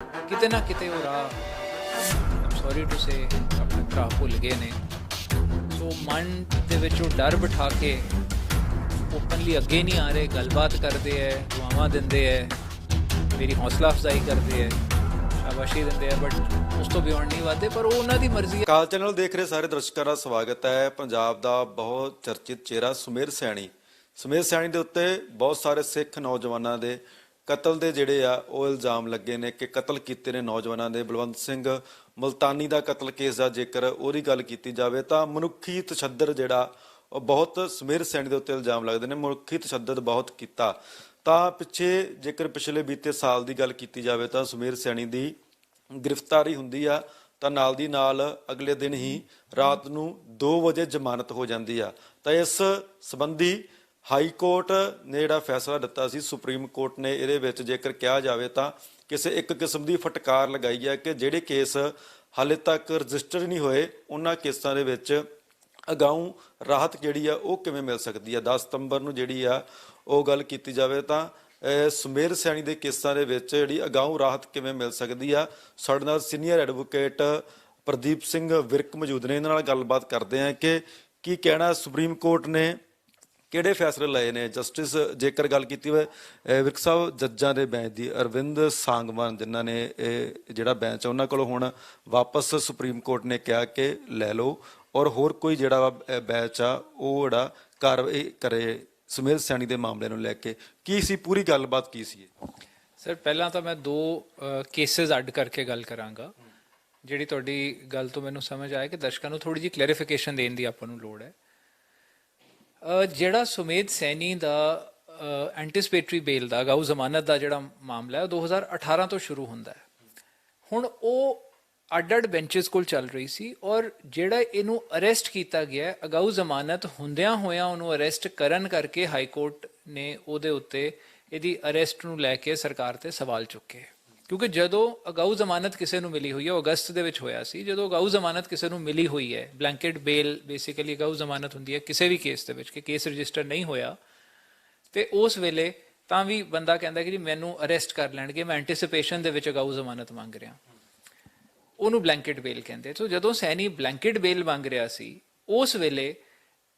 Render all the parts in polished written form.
ਕਿਤੇ ਨਾ ਕਿਤੇ ਉਹ ਰਾਹ ਸੌਰੀ ਟੂ ਸੇ ਆਪਣੇ ਭਰਾ ਭੁੱਲ ਗਏ ਨੇ। ਸੋ ਮਨ ਦੇ ਵਿੱਚ ਉਹ ਡਰ ਬਿਠਾ ਕੇ ਓਪਨਲੀ ਅੱਗੇ ਨਹੀਂ ਆ ਰਹੇ, ਗੱਲਬਾਤ ਕਰਦੇ ਹੈ, ਦੁਆਵਾਂ ਦਿੰਦੇ ਹੈ, ਮੇਰੀ ਹੌਸਲਾ ਅਫਜ਼ਾਈ ਕਰਦੇ ਹੈ, ਸ਼ਾਬਾਸ਼ੀ ਦਿੰਦੇ ਆ, ਬਟ ਉਸ ਤੋਂ ਬਿਯੋਂਡ ਨਹੀਂ ਵਧਦੇ। ਪਰ ਉਹ ਉਹਨਾਂ ਦੀ ਮਰਜ਼ੀ ਹੈ। ਕਾਲ ਚੈਨਲ ਦੇਖ ਰਹੇ ਸਾਰੇ ਦਰਸ਼ਕਾਂ ਦਾ ਸਵਾਗਤ ਹੈ। ਪੰਜਾਬ ਦਾ ਬਹੁਤ ਚਰਚਿਤ ਚਿਹਰਾ ਸੁਮੇਰ ਸੈਣੀ ਦੇ ਉੱਤੇ ਬਹੁਤ ਸਾਰੇ ਸਿੱਖ ਨੌਜਵਾਨਾਂ ਦੇ ਕਤਲ ਦੇ ਜਿਹੜੇ ਆ ਉਹ ਇਲਜ਼ਾਮ ਲੱਗੇ ਨੇ ਕਿ ਕਤਲ ਕੀਤੇ ਨੇ ਨੌਜਵਾਨਾਂ ਦੇ। ਬਲਵੰਤ ਸਿੰਘ ਮੁਲਤਾਨੀ ਦਾ ਕਤਲ ਕੇਸ ਦਾ ਜੇਕਰ ਉਹਦੀ ਗੱਲ ਕੀਤੀ ਜਾਵੇ ਤਾਂ ਮਨੁੱਖੀ ਤਸ਼ੱਦਦ ਜਿਹੜਾ ਉਹ ਬਹੁਤ ਸੁਮੇਰ ਸੈਣੀ ਦੇ ਉੱਤੇ ਇਲਜ਼ਾਮ ਲੱਗਦੇ ਨੇ, ਮਨੁੱਖੀ ਤਸ਼ੱਦਦ ਬਹੁਤ ਕੀਤਾ। ਤਾਂ ਪਿੱਛੇ ਜੇਕਰ ਪਿਛਲੇ ਬੀਤੇ ਸਾਲ ਦੀ ਗੱਲ ਕੀਤੀ ਜਾਵੇ ਤਾਂ ਸੁਮੇਰ ਸੈਣੀ ਦੀ ਗ੍ਰਿਫਤਾਰੀ ਹੁੰਦੀ ਆ ਤਾਂ ਨਾਲ ਦੀ ਨਾਲ ਅਗਲੇ ਦਿਨ ਹੀ ਰਾਤ ਨੂੰ 2 ਵਜੇ ਜ਼ਮਾਨਤ ਹੋ ਜਾਂਦੀ ਆ। ਤਾਂ ਇਸ ਸੰਬੰਧੀ ਹਾਈ ਕੋਰਟ ਨੇ ਜਿਹੜਾ ਫੈਸਲਾ ਦਿੱਤਾ ਸੀ, ਸੁਪਰੀਮ ਕੋਰਟ ਨੇ ਇਹਦੇ ਵਿੱਚ ਜੇਕਰ ਕਿਹਾ ਜਾਵੇ ਤਾਂ ਕਿਸੇ ਇੱਕ ਕਿਸਮ ਦੀ ਫਟਕਾਰ ਲਗਾਈ ਹੈ ਕਿ ਜਿਹੜੇ ਕੇਸ ਹਾਲੇ ਤੱਕ ਰਜਿਸਟਰ ਨਹੀਂ ਹੋਏ ਉਹਨਾਂ ਕੇਸਾਂ ਦੇ ਵਿੱਚ ਅਗਾਊਂ ਰਾਹਤ ਜਿਹੜੀ ਆ ਉਹ ਕਿਵੇਂ ਮਿਲ ਸਕਦੀ ਆ। 10 ਸਤੰਬਰ ਨੂੰ ਜਿਹੜੀ ਆ ਉਹ ਗੱਲ ਕੀਤੀ ਜਾਵੇ ਤਾਂ ਸੁਮੇਰ ਸੈਣੀ ਦੇ ਕੇਸਾਂ ਦੇ ਵਿੱਚ ਜਿਹੜੀ ਅਗਾਊਂ ਰਾਹਤ ਕਿਵੇਂ ਮਿਲ ਸਕਦੀ ਆ। ਸਾਡੇ ਨਾਲ ਸੀਨੀਅਰ ਐਡਵੋਕੇਟ ਪ੍ਰਦੀਪ ਸਿੰਘ ਵਿਰਕ ਮੌਜੂਦ ਨੇ, ਇਹਨਾਂ ਨਾਲ ਗੱਲਬਾਤ ਕਰਦੇ ਆ ਕਿ ਕੀ ਕਹਿਣਾ ਸੁਪਰੀਮ ਕੋਰਟ ਨੇ ਕਿਹੜੇ ਫੈਸਲੇ ਲਏ ਨੇ। ਜਸਟਿਸ ਜੇਕਰ ਗੱਲ ਕੀਤੀ ਹੋਵੇ ਵਿਰਕ ਸਾਹਿਬ ਜੱਜਾਂ ਦੇ ਬੈਂਚ ਦੀ, ਅਰਵਿੰਦ ਸਾਂਗਵਾਨ ਜਿਨ੍ਹਾਂ ਨੇ ਇਹ ਜਿਹੜਾ ਬੈਂਚ ਆ ਉਹਨਾਂ ਕੋਲੋਂ ਹੁਣ ਵਾਪਸ ਸੁਪਰੀਮ ਕੋਰਟ ਨੇ ਕਿਹਾ ਕਿ ਲੈ ਲਓ ਔਰ ਹੋਰ ਕੋਈ ਜਿਹੜਾ ਬੈਂਚ ਆ ਉਹ ਜਿਹੜਾ ਕਾਰਵਾਈ ਕਰੇ ਸੁਮੇਰ ਸੈਣੀ ਦੇ ਮਾਮਲੇ ਨੂੰ ਲੈ ਕੇ। ਕੀ ਸੀ ਪੂਰੀ ਗੱਲਬਾਤ ਕੀ ਸੀ? ਸਰ ਪਹਿਲਾਂ ਤਾਂ ਮੈਂ 2 ਕੇਸਿਸ ਅੱਡ ਕਰਕੇ ਗੱਲ ਕਰਾਂਗਾ। ਜਿਹੜੀ ਤੁਹਾਡੀ ਗੱਲ ਤੋਂ ਮੈਨੂੰ ਸਮਝ ਆਇਆ ਕਿ ਦਰਸ਼ਕਾਂ ਨੂੰ ਥੋੜੀ ਜਿਹੀ ਕਲੈਰੀਫਿਕੇਸ਼ਨ ਦੇਣ ਦੀ ਆਪਾਂ ਨੂੰ ਲੋੜ ਹੈ। ਜਿਹੜਾ ਸੁਮੇਰ ਸੈਣੀ ਦਾ ਐਂਟੀਸਪੇਟਰੀ ਬੇਲ ਦਾ ਅਗਾਊ ਜ਼ਮਾਨਤ ਦਾ ਜਿਹੜਾ ਮਾਮਲਾ ਹੈ ਉਹ 2018 ਤੋਂ ਸ਼ੁਰੂ ਹੁੰਦਾ ਹੈ। ਹੁਣ ਉਹ ਅੱਡ-ਅੱਡ ਬੈਂਚਸ ਕੋਲ ਚੱਲ ਰਹੀ ਸੀ ਔਰ ਜਿਹੜਾ ਇਹਨੂੰ ਅਰੈਸਟ ਕੀਤਾ ਗਿਆ ਅਗਾਊ ਜ਼ਮਾਨਤ ਹੁੰਦਿਆਂ ਹੋਇਆਂ ਉਹਨੂੰ ਅਰੈਸਟ ਕਰਨ ਕਰਕੇ ਹਾਈ ਕੋਰਟ ਨੇ ਉਹਦੇ ਉੱਤੇ ਇਹਦੀ ਅਰੈਸਟ ਨੂੰ ਲੈ ਕੇ ਸਰਕਾਰ ਤੇ ਸਵਾਲ ਚੁੱਕੇ। ਕਿਉਂਕਿ ਜਦੋਂ ਅਗਾਊ ਜ਼ਮਾਨਤ ਕਿਸੇ ਨੂੰ ਮਿਲੀ ਹੋਈ ਹੈ, ਅਗਸਤ ਦੇ ਵਿੱਚ ਹੋਇਆ ਸੀ, ਜਦੋਂ ਅਗਾਊ ਜ਼ਮਾਨਤ ਕਿਸੇ ਨੂੰ ਮਿਲੀ ਹੋਈ ਹੈ, ਬਲੈਂਕਟ ਬੇਲ ਬੇਸਿਕਲੀ ਅਗਾਊ ਜ਼ਮਾਨਤ ਹੁੰਦੀ ਹੈ ਕਿਸੇ ਵੀ ਕੇਸ ਦੇ ਵਿੱਚ ਕਿ ਕੇਸ ਰਜਿਸਟਰ ਨਹੀਂ ਹੋਇਆ ਤੇ ਉਸ ਵੇਲੇ ਤਾਂ ਵੀ ਬੰਦਾ ਕਹਿੰਦਾ ਕਿ ਜੀ ਮੈਨੂੰ ਅਰੈਸਟ ਕਰ ਲੈਣਗੇ, ਮੈਂ ਐਂਟੀਸਿਪੇਸ਼ਨ ਦੇ ਵਿੱਚ ਅਗਾਊ ਜ਼ਮਾਨਤ ਮੰਗ ਰਿਹਾ, ਉਹਨੂੰ ਬਲੈਂਕਟ ਬੇਲ ਕਹਿੰਦੇ। ਸੋ ਜਦੋਂ ਸੈਣੀ ਬਲੈਂਕਟ ਬੇਲ ਮੰਗ ਰਿਹਾ ਸੀ ਉਸ ਵੇਲੇ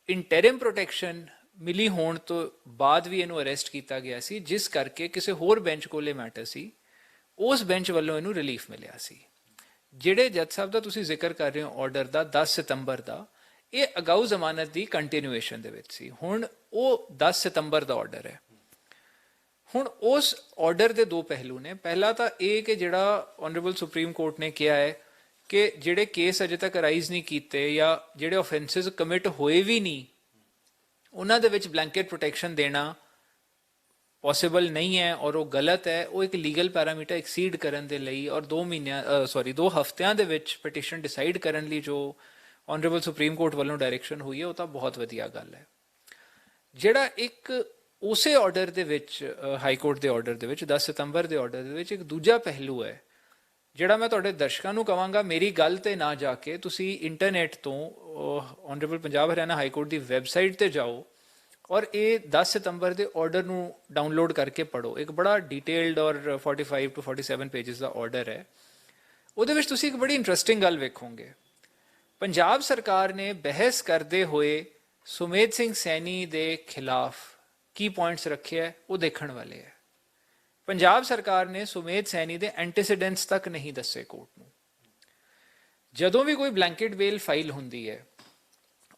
ਇੰਟਰਿਮ ਪ੍ਰੋਟੈਕਸ਼ਨ ਮਿਲੀ ਹੋਣ ਤੋਂ ਬਾਅਦ ਵੀ ਇਹਨੂੰ ਅਰੈਸਟ ਕੀਤਾ ਗਿਆ ਸੀ, ਜਿਸ ਕਰਕੇ ਕਿਸੇ ਹੋਰ ਬੈਂਚ ਕੋਲੇ ਮੈਟਰ ਸੀ, ਉਸ ਬੈਂਚ ਵੱਲੋਂ ਇਹਨੂੰ ਰਿਲੀਫ ਮਿਲਿਆ ਸੀ। ਜਿਹੜੇ ਜੱਜ ਸਾਹਿਬ ਦਾ ਤੁਸੀਂ ਜ਼ਿਕਰ ਕਰ ਰਹੇ ਹੋ ਆਰਡਰ ਦਾ 10 ਸਤੰਬਰ ਦਾ, ਇਹ ਅਗਾਊ ਜ਼ਮਾਨਤ ਦੀ ਕੰਟੀਨਿਊਏਸ਼ਨ ਦੇ ਵਿੱਚ ਸੀ। ਹੁਣ ਉਹ 10 ਸਤੰਬਰ ਦਾ ਆਰਡਰ ਹੈ। ਹੁਣ ਉਸ ਆਰਡਰ ਦੇ 2 ਪਹਿਲੂ ਨੇ। ਪਹਿਲਾ ਤਾਂ ਇਹ ਕਿ ਜਿਹੜਾ ਆਨਰੇਬਲ ਸੁਪਰੀਮ ਕੋਰਟ ਨੇ ਕਿਹਾ ਹੈ ਕਿ ਜਿਹੜੇ ਕੇਸ ਅਜੇ ਤੱਕ ਰਾਈਜ਼ ਨਹੀਂ ਕੀਤੇ ਜਾਂ ਜਿਹੜੇ ਆਫੈਂਸਿਸ ਕਮਿਟ ਹੋਏ ਵੀ ਨਹੀਂ ਉਹਨਾਂ ਦੇ ਵਿੱਚ ਬਲੈਂਕਟ ਪ੍ਰੋਟੈਕਸ਼ਨ ਦੇਣਾ ਪੋਸੀਬਲ ਨਹੀਂ ਹੈ ਔਰ ਉਹ ਗਲਤ ਹੈ। ਉਹ ਇੱਕ ਲੀਗਲ ਪੈਰਾਮੀਟਰ ਐਕਸੀਡ ਕਰਨ ਦੇ ਲਈ ਔਰ 2 ਹਫ਼ਤਿਆਂ ਦੇ ਵਿੱਚ ਪਟੀਸ਼ਨ ਡਿਸਾਈਡ ਕਰਨ ਲਈ ਜੋ ਆਨਰੇਬਲ ਸੁਪਰੀਮ ਕੋਰਟ ਵੱਲੋਂ ਡਾਇਰੈਕਸ਼ਨ ਹੋਈ ਹੈ ਉਹ ਤਾਂ ਬਹੁਤ ਵਧੀਆ ਗੱਲ ਹੈ। ਜਿਹੜਾ ਇੱਕ ਉਸੇ ਆਰਡਰ ਦੇ ਵਿੱਚ ਹਾਈ ਕੋਰਟ ਦੇ ਆਰਡਰ ਦੇ ਵਿੱਚ 10 ਸਤੰਬਰ ਦੇ ਆਰਡਰ ਦੇ ਵਿੱਚ ਇੱਕ ਦੂਜਾ ਪਹਿਲੂ ਹੈ ਜਿਹੜਾ ਮੈਂ ਤੁਹਾਡੇ ਦਰਸ਼ਕਾਂ ਨੂੰ ਕਹਾਂਗਾ ਮੇਰੀ ਗੱਲ ਤੇ ਨਾ ਜਾ ਕੇ ਤੁਸੀਂ ਇੰਟਰਨੈਟ ਤੋਂ honourable Punjab Haryana high court ਦੀ ਵੈਬਸਾਈਟ ਤੇ ਜਾਓ ਔਰ ਇਹ 10 ਸਤੰਬਰ ਦੇ ਆਰਡਰ ਨੂੰ ਡਾਊਨਲੋਡ ਕਰਕੇ ਪੜ੍ਹੋ। ਇੱਕ ਬੜਾ ਡਿਟੇਲਡ ਔਰ 45 ਤੋਂ 47 ਪੇਜਸ ਦਾ ਆਰਡਰ ਹੈ। ਉਹਦੇ ਵਿੱਚ ਤੁਸੀਂ ਇੱਕ ਬੜੀ ਇੰਟਰਸਟਿੰਗ ਗੱਲ ਵੇਖੋਗੇ। ਪੰਜਾਬ ਸਰਕਾਰ ਨੇ ਬਹਿਸ ਕਰਦੇ ਹੋਏ ਸੁਮੇਰ ਸਿੰਘ ਸੈਣੀ ਦੇ ਖਿਲਾਫ ਕੀ ਪੁਆਇੰਟਸ ਰੱਖੇ ਹੈ ਉਹ ਦੇਖਣ ਵਾਲੇ ਹੈ। ਪੰਜਾਬ ਸਰਕਾਰ ਨੇ ਸੁਮੇਰ ਸੈਣੀ ਦੇ ਐਂਟੀਸੀਡੈਂਟਸ ਤੱਕ ਨਹੀਂ ਦੱਸੇ ਕੋਰਟ ਨੂੰ। ਜਦੋਂ ਵੀ ਕੋਈ ਬਲੈਂਕਟ ਬੇਲ ਫਾਈਲ ਹੁੰਦੀ ਹੈ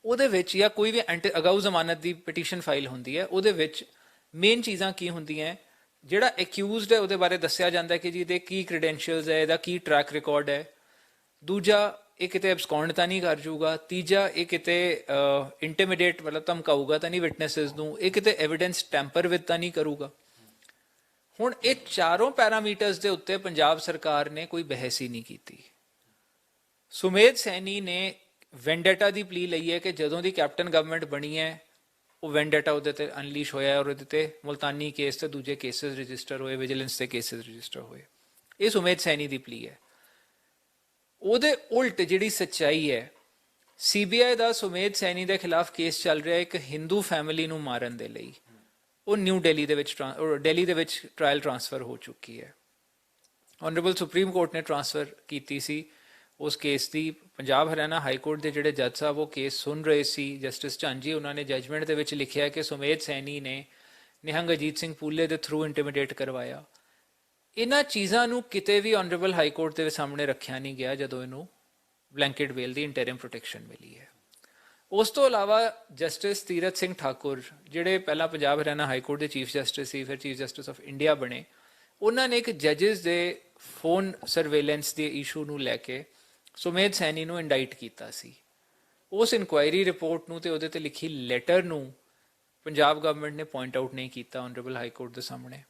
ਉਹਦੇ ਵਿੱਚ ਜਾਂ ਕੋਈ ਵੀ ਅਗਾਊ ਜ਼ਮਾਨਤ ਦੀ ਪਟੀਸ਼ਨ ਫਾਈਲ ਹੁੰਦੀ ਹੈ ਉਹਦੇ ਵਿੱਚ ਮੇਨ ਚੀਜ਼ਾਂ ਕੀ ਹੁੰਦੀਆਂ, ਜਿਹੜਾ ਐਕਿਊਜ਼ਡ ਹੈ ਉਹਦੇ ਬਾਰੇ ਦੱਸਿਆ ਜਾਂਦਾ ਕਿ ਜੀ ਇਹਦੇ ਕੀ ਕ੍ਰੈਡੈਂਸ਼ੀਅਲਸ ਹੈ, ਇਹਦਾ ਕੀ ਟਰੈਕ ਰਿਕਾਰਡ ਹੈ। ਦੂਜਾ, ਇਹ ਕਿਤੇ ਐਬਸਕੌਂਡ ਤਾਂ ਨਹੀਂ ਕਰ ਜੂਗਾ। ਤੀਜਾ, ਇਹ ਕਿਤੇ ਇੰਟੀਮੀਡੇਟ ਮਤਲਬ ਧਮਕਾਊਗਾ ਤਾਂ ਨਹੀਂ ਵਿਟਨੈਸਿਸ ਨੂੰ। ਇਹ ਕਿਤੇ ਐਵੀਡੈਂਸ ਟੈਂਪਰ ਵਿਦ ਤਾਂ ਨਹੀਂ ਕਰੂਗਾ। ਹੁਣ ਇਹ ਚਾਰੋਂ ਪੈਰਾਮੀਟਰਸ ਦੇ ਉੱਤੇ ਪੰਜਾਬ ਸਰਕਾਰ ਨੇ ਕੋਈ ਬਹਿਸ ਹੀ ਨਹੀਂ ਕੀਤੀ। ਸੁਮੇਰ ਸੈਣੀ ਨੇ ਵੈਂਡੇਟਾ ਦੀ ਪਲੀ ਲਈ ਹੈ ਕਿ ਜਦੋਂ ਦੀ ਕੈਪਟਨ ਗਵਰਨਮੈਂਟ ਬਣੀ ਹੈ ਉਹ ਵੈਂਡੇਟਾ ਉਹਦੇ ਤੇ ਅਨਲੀਸ਼ ਹੋਇਆ ਔਰ ਉਹਦੇ ਤੇ ਮੁਲਤਾਨੀ ਕੇਸ ਤੇ ਦੂਜੇ ਕੇਸਿਸ ਰਜਿਸਟਰ ਹੋਏ, ਵਿਜੀਲੈਂਸ ਦੇ ਕੇਸਿਸ ਰਜਿਸਟਰ ਹੋਏ। ਇਹ ਸੁਮੇਰ ਸੈਣੀ ਦੀ ਪਲੀ ਹੈ। ਉਹਦੇ ਉਲਟ ਜਿਹੜੀ ਸੱਚਾਈ ਹੈ, ਸੀਬੀਆਈ ਦਾ ਸੁਮੇਰ ਸੈਣੀ ਦੇ ਖਿਲਾਫ ਕੇਸ ਚੱਲ ਰਿਹਾ ਇੱਕ ਹਿੰਦੂ ਫੈਮਿਲੀ ਨੂੰ ਮਾਰਨ ਦੇ ਲਈ। ਉਹ ਨਿਊ ਦਿੱਲੀ ਦੇ ਵਿੱਚ ਟਰਾਇਲ ਟ੍ਰਾਂਸਫਰ ਹੋ ਚੁੱਕੀ ਹੈ। ਆਨਰੇਬਲ ਸੁਪਰੀਮ ਕੋਰਟ ਨੇ ਟ੍ਰਾਂਸਫਰ ਕੀਤੀ ਸੀ ਉਸ ਕੇਸ ਦੀ। ਪੰਜਾਬ ਹਰਿਆਣਾ ਹਾਈ ਕੋਰਟ ਦੇ ਜਿਹੜੇ ਜੱਜ ਸਾਹਿਬ ਉਹ ਕੇਸ ਸੁਣ ਰਹੇ ਸੀ, ਜਸਟਿਸ ਝਾਂਜੀ, ਉਹਨਾਂ ਨੇ ਜਜਮੈਂਟ ਦੇ ਵਿੱਚ ਲਿਖਿਆ ਕਿ ਸੁਮੇਧ ਸੈਣੀ ਨੇ ਨਿਹੰਗ ਅਜੀਤ ਸਿੰਘ ਪੂਲੇ ਦੇ ਥਰੂ ਇੰਟੀਮੀਡੇਟ ਕਰਵਾਇਆ। ਇਹਨਾਂ ਚੀਜ਼ਾਂ ਨੂੰ ਕਿਤੇ ਵੀ ਆਨਰੇਬਲ ਹਾਈ ਕੋਰਟ ਦੇ ਸਾਹਮਣੇ ਰੱਖਿਆ ਨਹੀਂ ਗਿਆ ਜਦੋਂ ਇਹਨੂੰ ਬਲੈਂਕਟ ਬੇਲ ਦੀ ਇੰਟਰਿਮ ਪ੍ਰੋਟੈਕਸ਼ਨ ਮਿਲੀ ਹੈ। ਉਸ ਤੋਂ ਇਲਾਵਾ ਜਸਟਿਸ ਤੀਰਥ ਸਿੰਘ ਠਾਕੁਰ, ਜਿਹੜੇ ਪਹਿਲਾਂ ਪੰਜਾਬ ਹਰਿਆਣਾ ਹਾਈ ਕੋਰਟ ਦੇ ਚੀਫ ਜਸਟਿਸ ਸੀ, ਫਿਰ ਚੀਫ ਜਸਟਿਸ ਆਫ ਇੰਡੀਆ ਬਣੇ, ਉਹਨਾਂ ਨੇ ਇੱਕ ਜੱਜਿਸ ਦੇ ਫੋਨ ਸਰਵੇਲੈਂਸ ਦੇ ਇਸ਼ੂ ਨੂੰ ਲੈ ਕੇ ਸੁਮੇਧ ਸੈਣੀ ਨੂੰ ਇੰਡਾਈਟ ਕੀਤਾ ਸੀ। ਉਸ ਇਨਕੁਆਇਰੀ ਰਿਪੋਰਟ ਨੂੰ ਤੇ ਉਹਦੇ ਤੇ ਲਿਖੀ ਲੈਟਰ ਨੂੰ ਪੰਜਾਬ ਗਵਰਨਮੈਂਟ ਨੇ ਪੁਆਇੰਟ ਆਊਟ ਨਹੀਂ ਕੀਤਾ ਆਨਰੇਬਲ ਹਾਈ ਕੋਰਟ ਦੇ ਸਾਹਮਣੇ।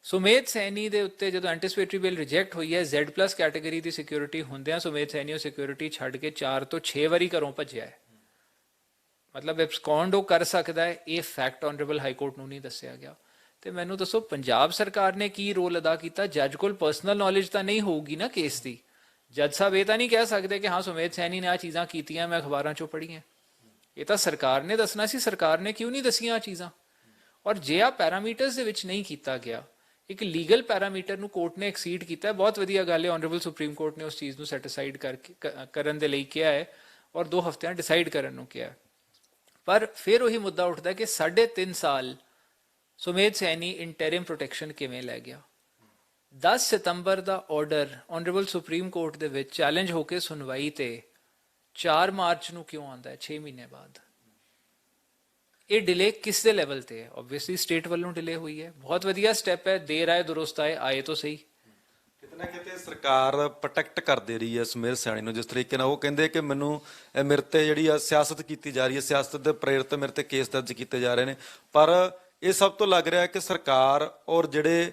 ਸੁਮੇਧ ਸੈਣੀ ਦੇ ਉੱਤੇ ਜਦੋਂ ਐਂਟੀਸਪੇਟਰੀ ਬਿੱਲ ਰਿਜੈਕਟ ਹੋਈ ਹੈ, Z+ ਕੈਟਾਗਰੀ ਦੀ ਸਿਕਿਉਰਿਟੀ ਹੁੰਦਿਆਂ ਸੁਮੇਧ ਸੈਣੀ ਉਹ ਸਿਕਿਉਰਿਟੀ ਛੱਡ ਕੇ 4 ਤੋਂ 6 ਵਾਰੀ ਘਰੋਂ ਭੱਜਿਆ ਹੈ। ਮਤਲਬ ਐਬਸਕੌਂਡ ਉਹ ਕਰ ਸਕਦਾ ਹੈ, ਇਹ ਫੈਕਟ ਆਨਰੇਬਲ ਹਾਈ ਕੋਰਟ ਨੂੰ ਨਹੀਂ ਦੱਸਿਆ ਗਿਆ। ਤੇ ਮੈਨੂੰ ਦੱਸੋ ਪੰਜਾਬ ਸਰਕਾਰ ਨੇ ਕੀ ਰੋਲ ਅਦਾ ਕੀਤਾ? ਜੱਜ ਕੋਲ ਪਰਸਨਲ ਨੌਲੇਜ ਤਾਂ ਨਹੀਂ ਹੋਊਗੀ ਨਾ ਕੇਸ ਦੀ। ਜੱਜ ਸਾਹਿਬ ਇਹ ਤਾਂ ਨਹੀਂ ਕਹਿ ਸਕਦੇ ਕਿ ਹਾਂ ਸੁਮੇਧ ਸੈਣੀ ਨੇ ਆਹ ਚੀਜ਼ਾਂ ਕੀਤੀਆਂ, ਮੈਂ ਅਖਬਾਰਾਂ 'ਚੋਂ ਪੜ੍ਹੀਆਂ। ਇਹ ਤਾਂ ਸਰਕਾਰ ਨੇ ਦੱਸਣਾ ਸੀ। ਸਰਕਾਰ ਨੇ ਕਿਉਂ ਨਹੀਂ ਦੱਸੀਆਂ ਆਹ ਚੀਜ਼ਾਂ? ਔਰ ਜੇ ਆ ਪੈਰਾਮੀਟਰਸ ਦੇ ਵਿੱਚ ਨਹੀਂ ਕੀਤਾ ਗਿਆ, ਇੱਕ ਲੀਗਲ ਪੈਰਾਮੀਟਰ ਨੂੰ ਕੋਰਟ ਨੇ ਐਕਸੀਡ ਕੀਤਾ, ਬਹੁਤ ਵਧੀਆ ਗੱਲ ਹੈ। ਆਨਰੇਬਲ ਸੁਪਰੀਮ ਕੋਰਟ ਨੇ ਉਸ ਚੀਜ਼ ਨੂੰ ਸੈਟੀਸਾਈਡ ਕਰਨ ਦੇ ਲਈ ਕਿਹਾ ਹੈ ਔਰ 2 ਹਫ਼ਤਿਆਂ ਡਿਸਾਈਡ ਕਰਨ ਨੂੰ ਕਿਹਾ। ਪਰ ਫਿਰ ਉਹੀ ਮੁੱਦਾ ਉੱਠਦਾ ਕਿ 3.5 ਸਾਲ ਸੁਮੇਧ ਸੈਣੀ ਇੰਟਰਿਮ ਪ੍ਰੋਟੈਕਸ਼ਨ ਕਿਵੇਂ ਲੈ ਗਿਆ? 10 ਸਤੰਬਰ ਦਾ ਆਰਡਰ ਆਨਰੇਬਲ ਸੁਪਰੀਮ ਕੋਰਟ ਦੇ ਵਿੱਚ ਚੈਲੰਜ ਹੋ ਕੇ ਸੁਣਵਾਈ ਤੇ 4 ਮਾਰਚ ਨੂੰ ਕਿਉਂ ਆਉਂਦਾ ਹੈ 6 ਮਹੀਨੇ ਬਾਅਦ? ਇਹ ਡਿਲੇ ਕਿਸ ਦੇ ਲੈਵਲ ਤੇ ਹੈ? ਆਬਵੀਅਸਲੀ ਸਟੇਟ ਵੱਲੋਂ ਡਿਲੇ ਹੋਈ ਹੈ। ਬਹੁਤ ਵਧੀਆ ਸਟੈਪ ਹੈ, ਦੇਰ ਆਏ ਦੁਰੁਸਤ ਆਏ, ਆਏ ਤਾਂ ਸਹੀ। ਕਿਤੇ ਨਾ ਕਿਤੇ ਸਰਕਾਰ ਪ੍ਰੋਟੈਕਟ ਕਰਦੇ ਰਹੀ ਹੈ ਸੁਮੇਧ ਸੈਣੀ ਨੂੰ, ਜਿਸ ਤਰੀਕੇ ਨਾਲ ਉਹ ਕਹਿੰਦੇ ਕਿ ਮੈਨੂੰ ਮੇਰੇ ਤੇ ਜਿਹੜੀ ਆ ਸਿਆਸਤ ਕੀਤੀ ਜਾ ਰਹੀ ਹੈ, ਸਿਆਸਤ ਦੇ ਪ੍ਰੇਰਿਤ ਮੇਰੇ ਤੇ ਕੇਸ ਦਰਜ ਕੀਤੇ ਜਾ ਰਹੇ ਨੇ। ਪਰ ਇਹ ਸਭ ਤੋਂ ਲੱਗ ਰਿਹਾ ਕਿ ਸਰਕਾਰ ਔਰ ਜਿਹੜੇ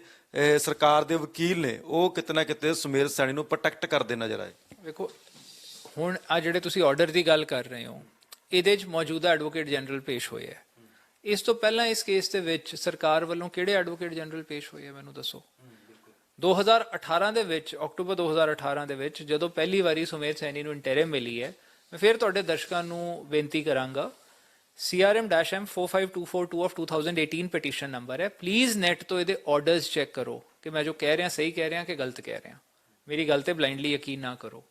ਸਰਕਾਰ ਦੇ ਵਕੀਲ ਨੇ ਉਹ ਕਿਤੇ ਨਾ ਕਿਤੇ ਸੁਮੇਧ ਸੈਣੀ ਨੂੰ ਪ੍ਰੋਟੈਕਟ ਕਰਦੇ ਨਜ਼ਰ ਆਏ। ਵੇਖੋ ਹੁਣ ਆ ਜਿਹੜੇ ਤੁਸੀਂ ਆਰਡਰ ਦੀ ਗੱਲ ਕਰ ਰਹੇ ਹੋ, ਇਹਦੇ 'ਚ ਮੌਜੂਦਾ ਐਡਵੋਕੇਟ ਜਨਰਲ ਪੇਸ਼ ਹੋਏ ਹੈ। ਇਸ ਤੋਂ ਪਹਿਲਾਂ ਇਸ ਕੇਸ ਦੇ ਵਿੱਚ ਸਰਕਾਰ ਵੱਲੋਂ ਕਿਹੜੇ ਐਡਵੋਕੇਟ ਜਨਰਲ ਪੇਸ਼ ਹੋਏ ਹੈ ਮੈਨੂੰ ਦੱਸੋ? 2018 ਦੇ ਵਿੱਚ, ਅਕਤੂਬਰ 2018 ਦੇ ਵਿੱਚ ਜਦੋਂ ਪਹਿਲੀ ਵਾਰੀ ਸੁਮੇਧ ਸੈਣੀ ਨੂੰ ਇੰਟਰਿਮ ਮਿਲੀ ਹੈ, ਮੈਂ ਫਿਰ ਤੁਹਾਡੇ ਦਰਸ਼ਕਾਂ ਨੂੰ ਬੇਨਤੀ ਕਰਾਂਗਾ, CRM-M 45242 of 2018 ਪਟੀਸ਼ਨ ਨੰਬਰ ਹੈ। ਪਲੀਜ਼ ਨੈਟ ਤੋਂ ਇਹਦੇ ਆਰਡਰਸ ਚੈੱਕ ਕਰੋ ਕਿ ਮੈਂ ਜੋ ਕਹਿ ਰਿਹਾ ਸਹੀ ਕਹਿ ਰਿਹਾ ਕਿ ਗਲਤ ਕਹਿ ਰਿਹਾ। ਮੇਰੀ ਗੱਲ ਤੇ ਬਲਾਈਂਡਲੀ ਯਕੀਨ ਨਾ ਕਰੋ।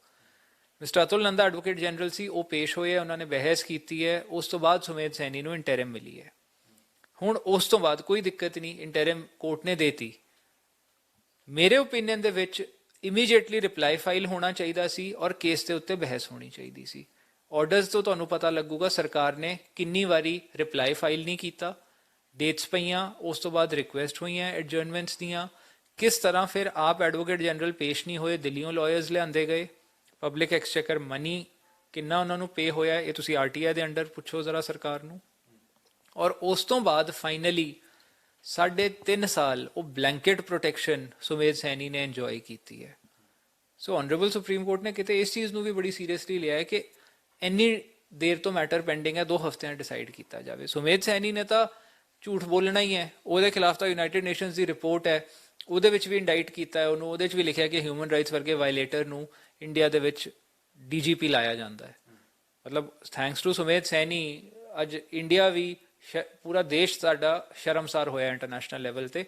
Mister Atul Nanda advocate general ਸੀ, ਉਹ ਪੇਸ਼ ਹੋਏ ਹੈ, ਉਹਨਾਂ ਨੇ ਬਹਿਸ ਕੀਤੀ ਹੈ। ਉਸ ਤੋਂ ਬਾਅਦ ਸੁਮੇਧ ਸੈਣੀ ਨੂੰ ਇੰਟਰਿਮ ਮਿਲੀ ਹੈ। ਹੁਣ ਉਸ ਤੋਂ ਬਾਅਦ ਕੋਈ ਦਿੱਕਤ ਨਹੀਂ, ਇੰਟਰਿਮ ਕੋਰਟ ਨੇ ਦੇਤੀ। ਮੇਰੇ ਓਪੀਨੀਅਨ ਦੇ ਵਿੱਚ ਇਮੀਡੀਏਟਲੀ ਰਿਪਲਾਈ ਫਾਈਲ ਹੋਣਾ ਚਾਹੀਦਾ ਸੀ ਔਰ ਕੇਸ ਦੇ ਉੱਤੇ ਬਹਿਸ ਹੋਣੀ ਚਾਹੀਦੀ ਸੀ। ਆਰਡਰਸ ਤੋਂ ਤੁਹਾਨੂੰ ਪਤਾ ਲੱਗੂਗਾ ਸਰਕਾਰ ਨੇ ਕਿੰਨੀ ਵਾਰੀ ਰਿਪਲਾਈ ਫਾਈਲ ਨਹੀਂ ਕੀਤਾ, ਡੇਟਸ ਪਈਆਂ, ਉਸ ਤੋਂ ਬਾਅਦ ਰਿਕੁਐਸਟ ਹੋਈਆਂ ਐਡਜਰਨਮੈਂਟਸ ਦੀਆਂ, ਕਿਸ ਤਰ੍ਹਾਂ ਫਿਰ ਆਪ ਐਡਵੋਕੇਟ ਜਨਰਲ ਪੇਸ਼ ਨਹੀਂ ਹੋਏ, ਦਿੱਲੀੋਂ ਲਾਇਰਸ ਲਿਆਂਦੇ ਗਏ, ਪਬਲਿਕ ਐਕਸਚੇਕਰ ਮਨੀ ਕਿੰਨਾ ਉਹਨਾਂ ਨੂੰ ਪੇ ਹੋਇਆ, ਇਹ ਤੁਸੀਂ RTI ਦੇ ਅੰਡਰ ਪੁੱਛੋ ਜ਼ਰਾ ਸਰਕਾਰ ਨੂੰ। ਔਰ ਉਸ ਤੋਂ ਬਾਅਦ ਫਾਈਨਲੀ 3.5 ਸਾਲ ਉਹ ਬਲੈਂਕਟ ਪ੍ਰੋਟੈਕਸ਼ਨ ਸੁਮੇਧ ਸੈਣੀ ਨੇ ਇੰਜੋਏ ਕੀਤੀ ਹੈ। ਸੋ ਆਨਰੇਬਲ ਸੁਪਰੀਮ ਕੋਰਟ ਨੇ ਕਿਤੇ ਇਸ ਚੀਜ਼ ਨੂੰ ਵੀ ਬੜੀ ਸੀਰੀਅਸਲੀ ਲਿਆ ਹੈ ਕਿ ਇੰਨੀ ਦੇਰ ਤੋਂ ਮੈਟਰ ਪੈਂਡਿੰਗ ਹੈ, 2 ਹਫ਼ਤਿਆਂ ਡਿਸਾਈਡ ਕੀਤਾ ਜਾਵੇ। ਸੁਮੇਧ ਸੈਣੀ ਨੇ ਤਾਂ ਝੂਠ ਬੋਲਣਾ ਹੀ ਹੈ, ਉਹਦੇ ਖਿਲਾਫ ਤਾਂ ਯੂਨਾਈਟਿਡ ਨੇਸ਼ਨਸ ਦੀ ਰਿਪੋਰਟ ਹੈ, ਉਹਦੇ ਵਿੱਚ ਵੀ ਇੰਡਾਈਟ ਕੀਤਾ ਹੈ ਉਹਨੂੰ, ਉਹਦੇ 'ਚ ਵੀ ਲਿਖਿਆ ਕਿ ਹਿਊਮਨ ਰਾਈਟਸ ਵਰਗੇ ਵਾਇਲੇਟਰ ਨੂੰ ਇੰਡੀਆ ਦੇ ਵਿੱਚ DGP ਲਾਇਆ ਜਾਂਦਾ ਹੈ। ਮਤਲਬ ਥੈਂਕਸ ਟੂ ਸੁਮੇਧ ਸੈਣੀ ਅੱਜ ਇੰਡੀਆ ਵੀ, ਪੂਰਾ ਦੇਸ਼ ਸਾਡਾ ਸ਼ਰਮਸਾਰ ਹੋਇਆ ਇੰਟਰਨੈਸ਼ਨਲ ਲੈਵਲ ਤੇ।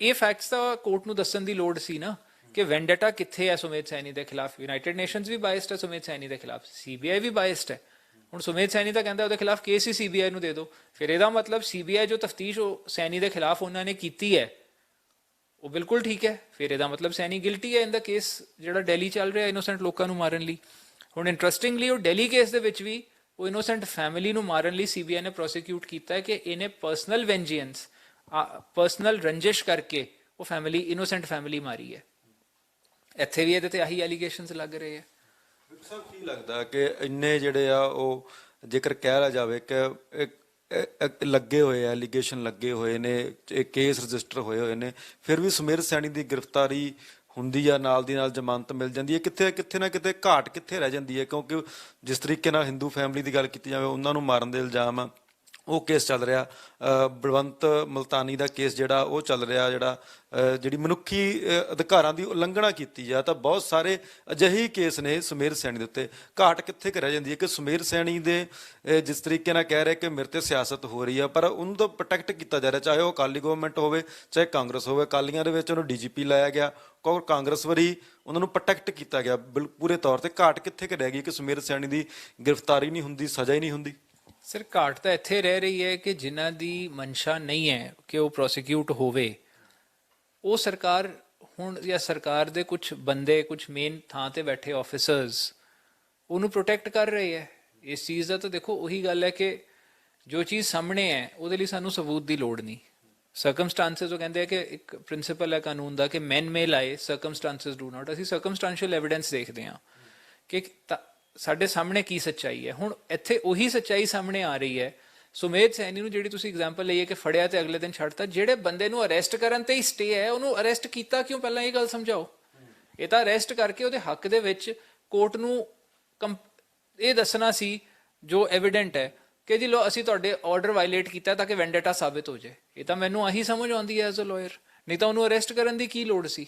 ਇਹ ਫੈਕਟਸ ਤਾਂ ਕੋਰਟ ਨੂੰ ਦੱਸਣ ਦੀ ਲੋੜ ਸੀ ਨਾ ਕਿ ਵੈਂਡੇਟਾ ਕਿੱਥੇ ਹੈ ਸੁਮੇਧ ਸੈਣੀ ਦੇ ਖਿਲਾਫ। ਯੂਨਾਈਟਿਡ ਨੇਸ਼ਨਸ ਵੀ ਬਾਇਸਡ ਹੈ ਸੁਮੇਧ ਸੈਣੀ ਦੇ ਖਿਲਾਫ, CBI ਵੀ ਬਾਇਸਡ ਹੈ। ਹੁਣ ਸੁਮੇਧ ਸੈਣੀ ਤਾਂ ਕਹਿੰਦਾ ਉਹਦੇ ਖਿਲਾਫ ਕੇਸ ਹੀ CBI ਨੂੰ ਦੇ ਦਿਓ। ਫਿਰ ਇਹਦਾ ਮਤਲਬ CBI ਜੋ ਤਫਤੀਸ਼ ਸੈਣੀ ਦੇ ਖਿਲਾਫ ਉਹਨਾਂ ਨੇ ਕੀਤੀ ਹੈ ਉਹ ਬਿਲਕੁਲ ਠੀਕ ਹੈ। ਫਿਰ ਇਹਦਾ ਮਤਲਬ ਸੈਣੀ ਗਿਲਟੀ ਹੈ ਇਨ ਦਾ ਕੇਸ ਜਿਹੜਾ ਦਿੱਲੀ ਚੱਲ ਰਿਹਾ ਇਨੋਸੈਂਟ ਲੋਕਾਂ ਨੂੰ ਮਾਰਨ ਲਈ। ਹੁਣ ਇੰਟਰਸਟਿੰਗਲੀ ਉਹ ਦਿੱਲੀ ਕੇਸ ਦੇ ਵਿੱਚ ਵੀ ਉਹ ਇਨੋਸੈਂਟ ਫੈਮਿਲੀ ਨੂੰ ਮਾਰਨ ਲਈ CBI ਨੇ ਪ੍ਰੋਸੀਕਿਊਟ ਕੀਤਾ ਹੈ ਕਿ ਇਹਨੇ ਪਰਸਨਲ ਵੈਂਜੀਐਂਸ, ਪਰਸਨਲ ਰੰਜਿਸ਼ ਕਰਕੇ ਉਹ ਫੈਮਿਲੀ, ਇਨੋਸੈਂਟ ਫੈਮਿਲੀ ਮਾਰੀ ਹੈ। ਇੱਥੇ ਵੀ ਇਹਦੇ ਤੇ ਆਹੀ ਐਲੀਗੇਸ਼ਨਸ ਲੱਗ ਰਹੇ ਆ। ਸਭ ਕੀ ਲੱਗਦਾ ਕਿ ਇੰਨੇ ਜਿਹੜੇ ਆ ਉਹ ਜੇਕਰ ਕਹਿ ਲਿਆ ਜਾਵੇ ਕਿ ਲੱਗੇ ਹੋਏ ਆ, ਐਲੀਗੇਸ਼ਨ ਲੱਗੇ ਹੋਏ ਨੇ, ਕੇਸ ਰਜਿਸਟਰ ਹੋਏ ਨੇ, ਫਿਰ ਵੀ ਸੁਮੇਧ ਸੈਣੀ ਦੀ ਗ੍ਰਿਫਤਾਰੀ ਹੁੰਦੀ ਆ, ਨਾਲ ਦੀ ਨਾਲ ਜ਼ਮਾਨਤ ਮਿਲ ਜਾਂਦੀ ਹੈ, ਕਿੱਥੇ ਨਾ ਕਿਤੇ ਘਾਟ ਕਿੱਥੇ ਰਹਿ ਜਾਂਦੀ ਹੈ? ਕਿਉਂਕਿ ਜਿਸ ਤਰੀਕੇ ਨਾਲ ਹਿੰਦੂ ਫੈਮਿਲੀ ਦੀ ਗੱਲ ਕੀਤੀ ਜਾਵੇ, ਉਹਨਾਂ ਨੂੰ ਮਾਰਨ ਦੇ ਇਲਜ਼ਾਮ ਆ, ਉਹ ਕੇਸ ਚੱਲ ਰਿਹਾ। ਬਲਵੰਤ ਮੁਲਤਾਨੀ ਦਾ ਕੇਸ ਜਿਹੜਾ ਉਹ ਚੱਲ ਰਿਹਾ, ਜਿਹੜੀ ਮਨੁੱਖੀ ਅਧਿਕਾਰਾਂ ਦੀ ਉਲੰਘਣਾ ਕੀਤੀ ਜਾ, ਤਾਂ ਬਹੁਤ ਸਾਰੇ ਅਜਿਹੇ ਹੀ ਕੇਸ ਨੇ ਸੁਮੇਰ ਸੈਣੀ ਦੇ ਉੱਤੇ। ਘਾਟ ਕਿੱਥੇ ਕੁ ਰਹਿ ਜਾਂਦੀ ਹੈ ਕਿ ਸੁਮੇਰ ਸੈਣੀ ਦੇ ਜਿਸ ਤਰੀਕੇ ਨਾਲ ਕਹਿ ਰਿਹਾ ਕਿ ਮੇਰੇ ਤੇ ਸਿਆਸਤ ਹੋ ਰਹੀ ਆ, ਪਰ ਉਹਨੂੰ ਤਾਂ ਪ੍ਰੋਟੈਕਟ ਕੀਤਾ ਜਾ ਰਿਹਾ, ਚਾਹੇ ਉਹ ਅਕਾਲੀ ਗਵਰਨਮੈਂਟ ਹੋਵੇ ਚਾਹੇ ਕਾਂਗਰਸ ਹੋਵੇ। ਅਕਾਲੀਆਂ ਦੇ ਵਿੱਚ ਉਹਨੂੰ ਡੀਜੀਪੀ ਲਾਇਆ ਗਿਆ, ਔਰ ਕਾਂਗਰਸ ਵਾਰੀ ਉਹਨਾਂ ਨੂੰ ਪ੍ਰੋਟੈਕਟ ਕੀਤਾ ਗਿਆ ਪੂਰੇ ਤੌਰ ਤੇ। ਘਾਟ ਕਿੱਥੇ ਕੁ ਰਹਿ ਗਈ ਕਿ ਸੁਮੇਰ ਸੈਣੀ ਦੀ ਗ੍ਰਿਫਤਾਰੀ ਨਹੀਂ ਹੁੰਦੀ, ਸਜ਼ਾ ਹੀ ਨਹੀਂ ਹੁੰਦੀ? ਸਰ ਘਾਟ ਤਾਂ ਇੱਥੇ ਰਹਿ ਰਹੀ ਹੈ ਕਿ ਜਿਨ੍ਹਾਂ ਦੀ ਮਨਸ਼ਾ ਨਹੀਂ ਹੈ ਕਿ ਉਹ ਪ੍ਰੋਸੀਕਿਊਟ ਹੋਵੇ, ਉਹ ਸਰਕਾਰ ਹੁਣ ਜਾਂ ਸਰਕਾਰ ਦੇ ਕੁਝ ਬੰਦੇ, ਕੁਝ ਮੇਨ ਥਾਂ ਤੇ ਬੈਠੇ ਆਫੀਸਰਸ ਉਹਨੂੰ ਪ੍ਰੋਟੈਕਟ ਕਰ ਰਹੇ ਹੈ। ਇਸ ਚੀਜ਼ ਦਾ ਤਾਂ ਦੇਖੋ ਉਹੀ ਗੱਲ ਹੈ ਕਿ ਜੋ ਚੀਜ਼ ਸਾਹਮਣੇ ਹੈ ਉਹਦੇ ਲਈ ਸਾਨੂੰ ਸਬੂਤ ਦੀ ਲੋੜ ਨਹੀਂ। ਸਰਕਮਸਟੈਂਸਸ ਉਹ ਕਹਿੰਦੇ ਆ ਕਿ ਇੱਕ ਪ੍ਰਿੰਸੀਪਲ ਹੈ ਕਾਨੂੰਨ ਦਾ ਕਿ ਮੈਨ ਮੇ ਲਾਏ, ਸਰਕਮਸਟੈਂਸਸ ਡੂ ਨਾਟ। ਅਸੀਂ ਸਰਕਮਸਟੈਂਸ਼ੀਅਲ ਐਵੀਡੈਂਸ ਦੇਖਦੇ ਹਾਂ ਕਿ ਸਾਡੇ ਸਾਹਮਣੇ ਕੀ ਸੱਚਾਈ ਹੈ। ਹੁਣ ਇੱਥੇ ਉਹੀ ਸੱਚਾਈ ਸਾਹਮਣੇ ਆ ਰਹੀ ਹੈ। ਸੁਮੇਧ ਸੈਣੀ ਨੂੰ ਜਿਹੜੀ ਤੁਸੀਂ ਐਗਜ਼ਾਮਪਲ ਲਈ ਹੈ ਕਿ ਫੜਿਆ ਤੇ ਅਗਲੇ ਦਿਨ ਛੱਡਤਾ, ਜਿਹੜੇ ਬੰਦੇ ਨੂੰ ਅਰੈਸਟ ਕਰਨ ਤੇ ਹੀ ਸਟੇ ਹੈ ਉਹਨੂੰ ਅਰੈਸਟ ਕੀਤਾ ਕਿਉਂ? ਪਹਿਲਾਂ ਇਹ ਗੱਲ ਸਮਝਾਓ। ਇਹ ਤਾਂ ਅਰੈਸਟ ਕਰਕੇ ਉਹਦੇ ਹੱਕ ਦੇ ਵਿੱਚ ਕੋਰਟ ਨੂੰ ਇਹ ਦੱਸਣਾ ਸੀ ਜੋ ਐਵੀਡੈਂਟ ਹੈ ਕਿ ਜੀ ਲੋ ਅਸੀਂ ਤੁਹਾਡੇ ਆਰਡਰ ਵਾਇਲੇਟ ਕੀਤਾ ਤਾਂ ਕਿ ਵੈਂਡੇਟਾ ਸਾਬਿਤ ਹੋ ਜਾਏ। ਇਹ ਤਾਂ ਮੈਨੂੰ ਆਹੀ ਸਮਝ ਆਉਂਦੀ ਹੈ ਐਜ਼ ਅ ਲਾਇਰ, ਨਹੀਂ ਤਾਂ ਉਹਨੂੰ ਅਰੈਸਟ ਕਰਨ ਦੀ ਕੀ ਲੋੜ ਸੀ?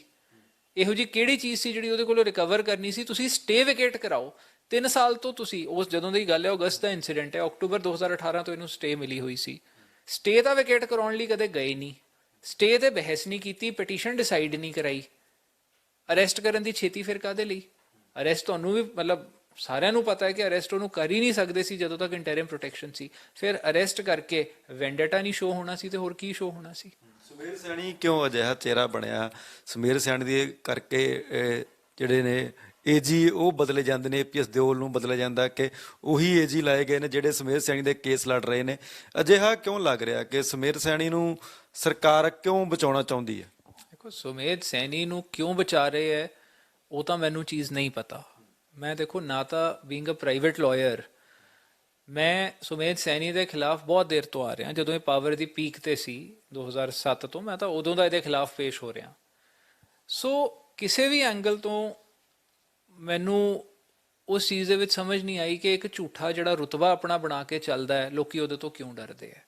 ਇਹੋ ਜਿਹੀ ਕਿਹੜੀ ਚੀਜ਼ ਸੀ ਜਿਹੜੀ ਉਹਦੇ ਕੋਲੋਂ ਰਿਕਵਰ ਕਰਨੀ ਸੀ? ਤੁਸੀਂ ਸਟੇ ਵਿਕੇਟ ਕਰਾਓ। 3 ਸਾਲ ਤੋਂ ਤੁਸੀਂ ਉਸ ਜਦੋਂ ਦੀ ਗੱਲ ਹੈ, ਅਗਸਤ ਦਾ ਇਨਸੀਡੈਂਟ ਹੈ, ਅਕਤੂਬਰ 2018 ਤੋਂ ਇਹਨੂੰ ਸਟੇ ਮਿਲੀ ਹੋਈ ਸੀ। ਸਟੇ ਤਾਂ ਵਿਕੇਟ ਕਰਾਉਣ ਲਈ ਕਦੇ ਗਏ ਨਹੀਂ, ਸਟੇ ਤੇ ਬਹਿਸ ਨਹੀਂ ਕੀਤੀ, ਪਟੀਸ਼ਨ ਡਿਸਾਈਡ ਨਹੀਂ ਕਰਾਈ। ਅਰੈਸਟ ਕਰਨ ਦੀ ਛੇਤੀ ਫਿਰ ਕਾਹਦੇ ਲਈ? ਅਰੈਸਟ ਤੁਹਾਨੂੰ ਵੀ ਮਤਲਬ ਸਾਰਿਆਂ ਨੂੰ ਪਤਾ ਹੈ ਕਿ ਅਰੈਸਟ ਉਹਨੂੰ ਕਰ ਹੀ ਨਹੀਂ ਸਕਦੇ ਸੀ ਜਦੋਂ ਤੱਕ ਇੰਟਰਿਮ ਪ੍ਰੋਟੈਕਸ਼ਨ ਸੀ। ਫਿਰ ਅਰੈਸਟ ਕਰਕੇ ਵੈਂਡੇਟਾ ਨਹੀਂ ਸ਼ੋ ਹੋਣਾ ਸੀ ਤੇ ਹੋਰ ਕੀ ਸ਼ੋ ਹੋਣਾ ਸੀ? ਸੁਮੇਰ ਸੈਣੀ ਕਿਉਂ ਅਜਿਹਾ ਚਿਹਰਾ ਬਣਿਆ? ਸੁਮੇਰ ਸੈਣੀ ਦੇ ਕਰਕੇ ਜਿਹੜੇ ਨੇ ਏਜੀ ਉਹ ਬਦਲੇ ਜਾਂਦੇ ਨੇ, ਏਪੀਐਸ ਦਿਓਲ ਨੂੰ ਬਦਲਿਆ ਜਾਂਦਾ ਕਿ ਉਹੀ ਏਜੀ ਲਾਏ ਗਏ ਨੇ ਜਿਹੜੇ ਸੁਮੇਰ ਸੈਣੀ ਦੇ ਕੇਸ ਲੜ ਰਹੇ ਨੇ। ਅਜਿਹਾ ਕਿਉਂ ਲੱਗ ਰਿਹਾ ਕਿ ਸੁਮੇਰ ਸੈਣੀ ਨੂੰ ਸਰਕਾਰ ਕਿਉਂ ਬਚਾਉਣਾ ਚਾਹੁੰਦੀ ਹੈ? ਦੇਖੋ ਸੁਮੇਧ ਸੈਣੀ ਨੂੰ ਕਿਉਂ ਬਚਾ ਰਹੇ ਹੈ ਉਹ ਤਾਂ ਮੈਨੂੰ ਚੀਜ਼ ਨਹੀਂ ਪਤਾ। ਮੈਂ ਦੇਖੋ ਨਾ ਤਾਂ ਬੀਇੰਗ ਅ ਪ੍ਰਾਈਵੇਟ ਲਾਇਰ ਮੈਂ ਸੁਮੇਧ ਸੈਣੀ ਦੇ ਖਿਲਾਫ ਬਹੁਤ ਦੇਰ ਤੋਂ ਆ ਰਿਹਾ। ਜਦੋਂ ਇਹ ਪਾਵਰ ਦੀ ਪੀਕ ਤੇ ਸੀ 2007 ਤੋਂ, ਮੈਂ ਤਾਂ ਉਦੋਂ ਦਾ ਇਹਦੇ ਖਿਲਾਫ ਪੇਸ਼ ਹੋ ਰਿਹਾ। ਸੋ ਕਿਸੇ ਵੀ ਐਂਗਲ ਤੋਂ ਮੈਨੂੰ ਉਸ ਚੀਜ਼ ਦੇ ਵਿੱਚ ਸਮਝ ਨਹੀਂ ਆਈ ਕਿ ਇੱਕ ਝੂਠਾ ਜਿਹੜਾ ਰੁਤਬਾ ਆਪਣਾ ਬਣਾ ਕੇ ਚੱਲਦਾ ਹੈ, ਲੋਕੀ ਉਹਦੇ ਤੋਂ ਕਿਉਂ ਡਰਦੇ ਹੈ।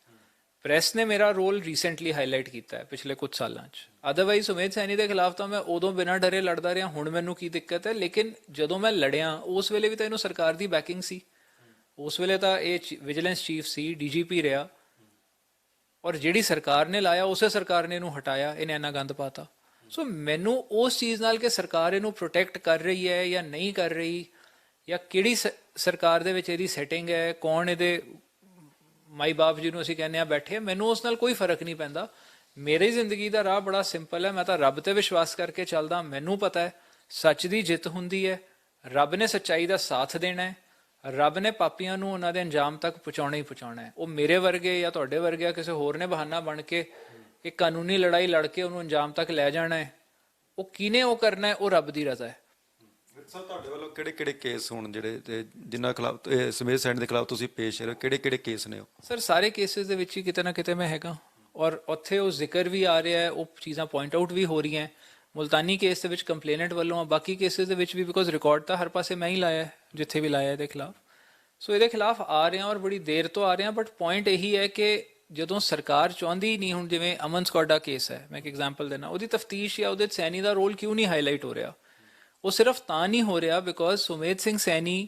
ਪ੍ਰੈਸ ਨੇ ਮੇਰਾ ਰੋਲ ਰੀਸੈਂਟਲੀ ਹਾਈਲਾਈਟ ਕੀਤਾ ਹੈ ਪਿਛਲੇ ਕੁਝ ਸਾਲਾਂ 'ਚ। ਅਦਰਵਾਈਜ਼ ਸੁਮੇਧ ਸੈਣੀ ਦੇ ਖਿਲਾਫ ਤਾਂ ਮੈਂ ਉਦੋਂ ਬਿਨਾਂ ਡਰੇ ਲੜਦਾ ਰਿਹਾ, ਹੁਣ ਮੈਨੂੰ ਕੀ ਦਿੱਕਤ ਹੈ? ਲੇਕਿਨ ਜਦੋਂ ਮੈਂ ਲੜਿਆ ਉਸ ਵੇਲੇ ਵੀ ਤਾਂ ਇਹਨੂੰ ਸਰਕਾਰ ਦੀ ਬੈਕਿੰਗ ਸੀ। ਉਸ ਵੇਲੇ ਤਾਂ ਇਹ ਵਿਜੀਲੈਂਸ ਚੀਫ ਸੀ, ਡੀਜੀਪੀ ਰਿਹਾ, ਔਰ ਜਿਹੜੀ ਸਰਕਾਰ ਨੇ ਲਾਇਆ ਉਸੇ ਸਰਕਾਰ ਨੇ ਇਹਨੂੰ ਹਟਾਇਆ, ਇਹਨੇ ਇੰਨਾ ਗੰਦ ਪਾਤਾ। ਸੋ ਮੈਨੂੰ ਉਸ ਚੀਜ਼ ਨਾਲ ਕਿ ਸਰਕਾਰ ਇਹਨੂੰ ਪ੍ਰੋਟੈਕਟ ਕਰ ਰਹੀ ਹੈ ਜਾਂ ਨਹੀਂ ਕਰ ਰਹੀ, ਜਾਂ ਕਿਹੜੀ ਸਰਕਾਰ ਦੇ ਵਿੱਚ ਇਹਦੀ ਸੈਟਿੰਗ ਹੈ, ਕੌਣ ਇਹਦੇ ਮਾਈ ਬਾਪ ਜਿਹਨੂੰ ਅਸੀਂ ਕਹਿੰਦੇ ਆ ਬੈਠੇ, ਮੈਨੂੰ ਉਸ ਨਾਲ ਕੋਈ ਫਰਕ ਨਹੀਂ ਪੈਂਦਾ। ਮੇਰੀ ਜ਼ਿੰਦਗੀ ਦਾ ਰਾਹ ਬੜਾ ਸਿੰਪਲ ਹੈ। ਮੈਂ ਤਾਂ ਰੱਬ ਤੇ ਵਿਸ਼ਵਾਸ ਕਰਕੇ ਚੱਲਦਾ। ਮੈਨੂੰ ਪਤਾ ਹੈ ਸੱਚ ਦੀ ਜਿੱਤ ਹੁੰਦੀ ਹੈ, ਰੱਬ ਨੇ ਸੱਚਾਈ ਦਾ ਸਾਥ ਦੇਣਾ ਹੈ, ਰੱਬ ਨੇ ਪਾਪੀਆਂ ਨੂੰ ਉਹਨਾਂ ਦੇ ਅੰਜਾਮ ਤੱਕ ਪਹੁੰਚਾਉਣਾ ਹੀ ਪਹੁੰਚਾਉਣਾ ਹੈ। ਉਹ ਮੇਰੇ ਵਰਗੇ ਜਾਂ ਤੁਹਾਡੇ ਵਰਗੇ ਜਾਂ ਕਿਸੇ ਹੋਰ ਨੇ ਬਹਾਨਾ ਬਣ ਕੇ ਇੱਕ ਕਾਨੂੰਨੀ ਲੜਾਈ ਲੜ ਕੇ ਉਹਨੂੰ ਅੰਜਾਮ ਤੱਕ ਲੈ ਜਾਣਾ ਹੈ, ਉਹ ਕਿਹਨੇ ਉਹ ਕਰਨਾ ਹੈ, ਉਹ ਰੱਬ ਦੀ ਰਜ਼ਾ ਹੈ। ਸਰ ਤੁਹਾਡੇ ਵੱਲੋਂ ਕਿਹੜੇ ਕਿਹੜੇ ਕੇਸ ਹੋਣ ਜਿਹੜੇ ਤੇ ਜਿਨ੍ਹਾਂ ਖਿਲਾਫ ਸੁਮੇਧ ਸੈਣੀ ਦੇ ਖਿਲਾਫ ਤੁਸੀਂ ਪੇਸ਼ ਰਹੇ ਹੋ, ਕਿਹੜੇ ਕਿਹੜੇ ਕੇਸ ਨੇ ਉਹ? ਸਰ ਸਾਰੇ ਕੇਸਿਸ ਦੇ ਵਿੱਚ ਹੀ ਕਿਤੇ ਨਾ ਕਿਤੇ ਮੈਂ ਹੈਗਾ, ਔਰ ਉੱਥੇ ਉਹ ਜ਼ਿਕਰ ਵੀ ਆ ਰਿਹਾ ਹੈ, ਉਹ ਚੀਜ਼ਾਂ ਪੁਆਇੰਟ ਆਊਟ ਵੀ ਹੋ ਰਹੀਆਂ। ਮੁਲਤਾਨੀ ਕੇਸ ਦੇ ਵਿੱਚ ਕੰਪਲੇਨੈਂਟ ਵੱਲੋਂ, ਬਾਕੀ ਕੇਸਿਸ ਦੇ ਵਿੱਚ ਵੀ, ਬਿਕੋਜ਼ ਰਿਕਾਰਡ ਤਾਂ ਹਰ ਪਾਸੇ ਮੈਂ ਹੀ ਲਾਇਆ ਜਿੱਥੇ ਵੀ ਲਾਇਆ ਇਹਦੇ ਖਿਲਾਫ। ਸੋ ਇਹਦੇ ਖਿਲਾਫ ਆ ਰਿਹਾ ਔਰ ਬੜੀ ਦੇਰ ਤੋਂ ਆ ਰਿਹਾ। ਬਟ ਪੁਆਇੰਟ ਇਹੀ ਹੈ ਕਿ ਜਦੋਂ ਸਰਕਾਰ ਚਾਹੁੰਦੀ ਨਹੀਂ, ਹੁਣ ਜਿਵੇਂ ਅਮਨ ਸਕੌਡਾ ਕੇਸ ਹੈ, ਮੈਂ ਇੱਕ ਐਗਜ਼ਾਮਪਲ ਦੇਣਾ, ਉਹਦੀ ਤਫਤੀਸ਼ ਜਾਂ ਉਹਦੇ ਸੈਣੀ ਦਾ ਰੋਲ ਕਿਉਂ ਨਹੀਂ ਹਾਈਲਾਈਟ ਹੋ ਰਿਹਾ? ਉਹ ਸਿਰਫ ਤਾਂ ਨਹੀਂ ਹੋ ਰਿਹਾ ਬਿਕੋਜ਼ ਸੁਮੇਧ ਸਿੰਘ ਸੈਣੀ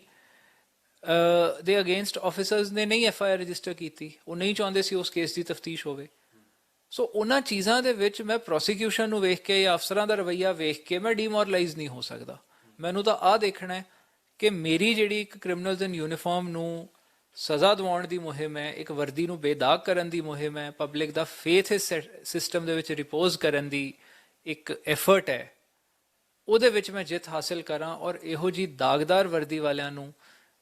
ਦੇ ਅਗੇਂਸਟ ਆਫਿਸਰਸ ਨੇ ਨਹੀਂ ਐਫਆਈਆਰ ਰਜਿਸਟਰ ਕੀਤੀ। ਉਹ ਨਹੀਂ ਚਾਹੁੰਦੇ ਸੀ ਉਸ ਕੇਸ ਦੀ ਤਫਤੀਸ਼ ਹੋਵੇ। ਸੋ ਉਹਨਾਂ ਚੀਜ਼ਾਂ ਦੇ ਵਿੱਚ ਮੈਂ ਪ੍ਰੋਸੀਕਿਊਸ਼ਨ ਨੂੰ ਵੇਖ ਕੇ ਜਾਂ ਅਫਸਰਾਂ ਦਾ ਰਵੱਈਆ ਵੇਖ ਕੇ ਮੈਂ ਡੀਮੋਰਲਾਈਜ਼ ਨਹੀਂ ਹੋ ਸਕਦਾ। ਮੈਨੂੰ ਤਾਂ ਆਹ ਦੇਖਣਾ ਹੈ ਕਿ ਮੇਰੀ ਜਿਹੜੀ ਇੱਕ ਕ੍ਰਿਮੀਨਲਸ ਇਨ ਯੂਨੀਫਾਰਮ ਨੂੰ ਸਜ਼ਾ ਦਿਵਾਉਣ ਦੀ ਮੁਹਿੰਮ ਹੈ, ਇੱਕ ਵਰਦੀ ਨੂੰ ਬੇਦਾਗ ਕਰਨ ਦੀ ਮੁਹਿੰਮ ਹੈ, ਪਬਲਿਕ ਦਾ ਫੇਥ ਇਸ ਸਿਸਟਮ ਦੇ ਵਿੱਚ ਰਿਪੋਜ਼ ਕਰਨ ਦੀ ਇੱਕ ਐਫਰਟ ਹੈ, ਉਹਦੇ ਵਿੱਚ ਮੈਂ ਜਿੱਤ ਹਾਸਿਲ ਕਰਾਂ ਔਰ ਇਹੋ ਜਿਹੀ ਦਾਗਦਾਰ ਵਰਦੀ ਵਾਲਿਆਂ ਨੂੰ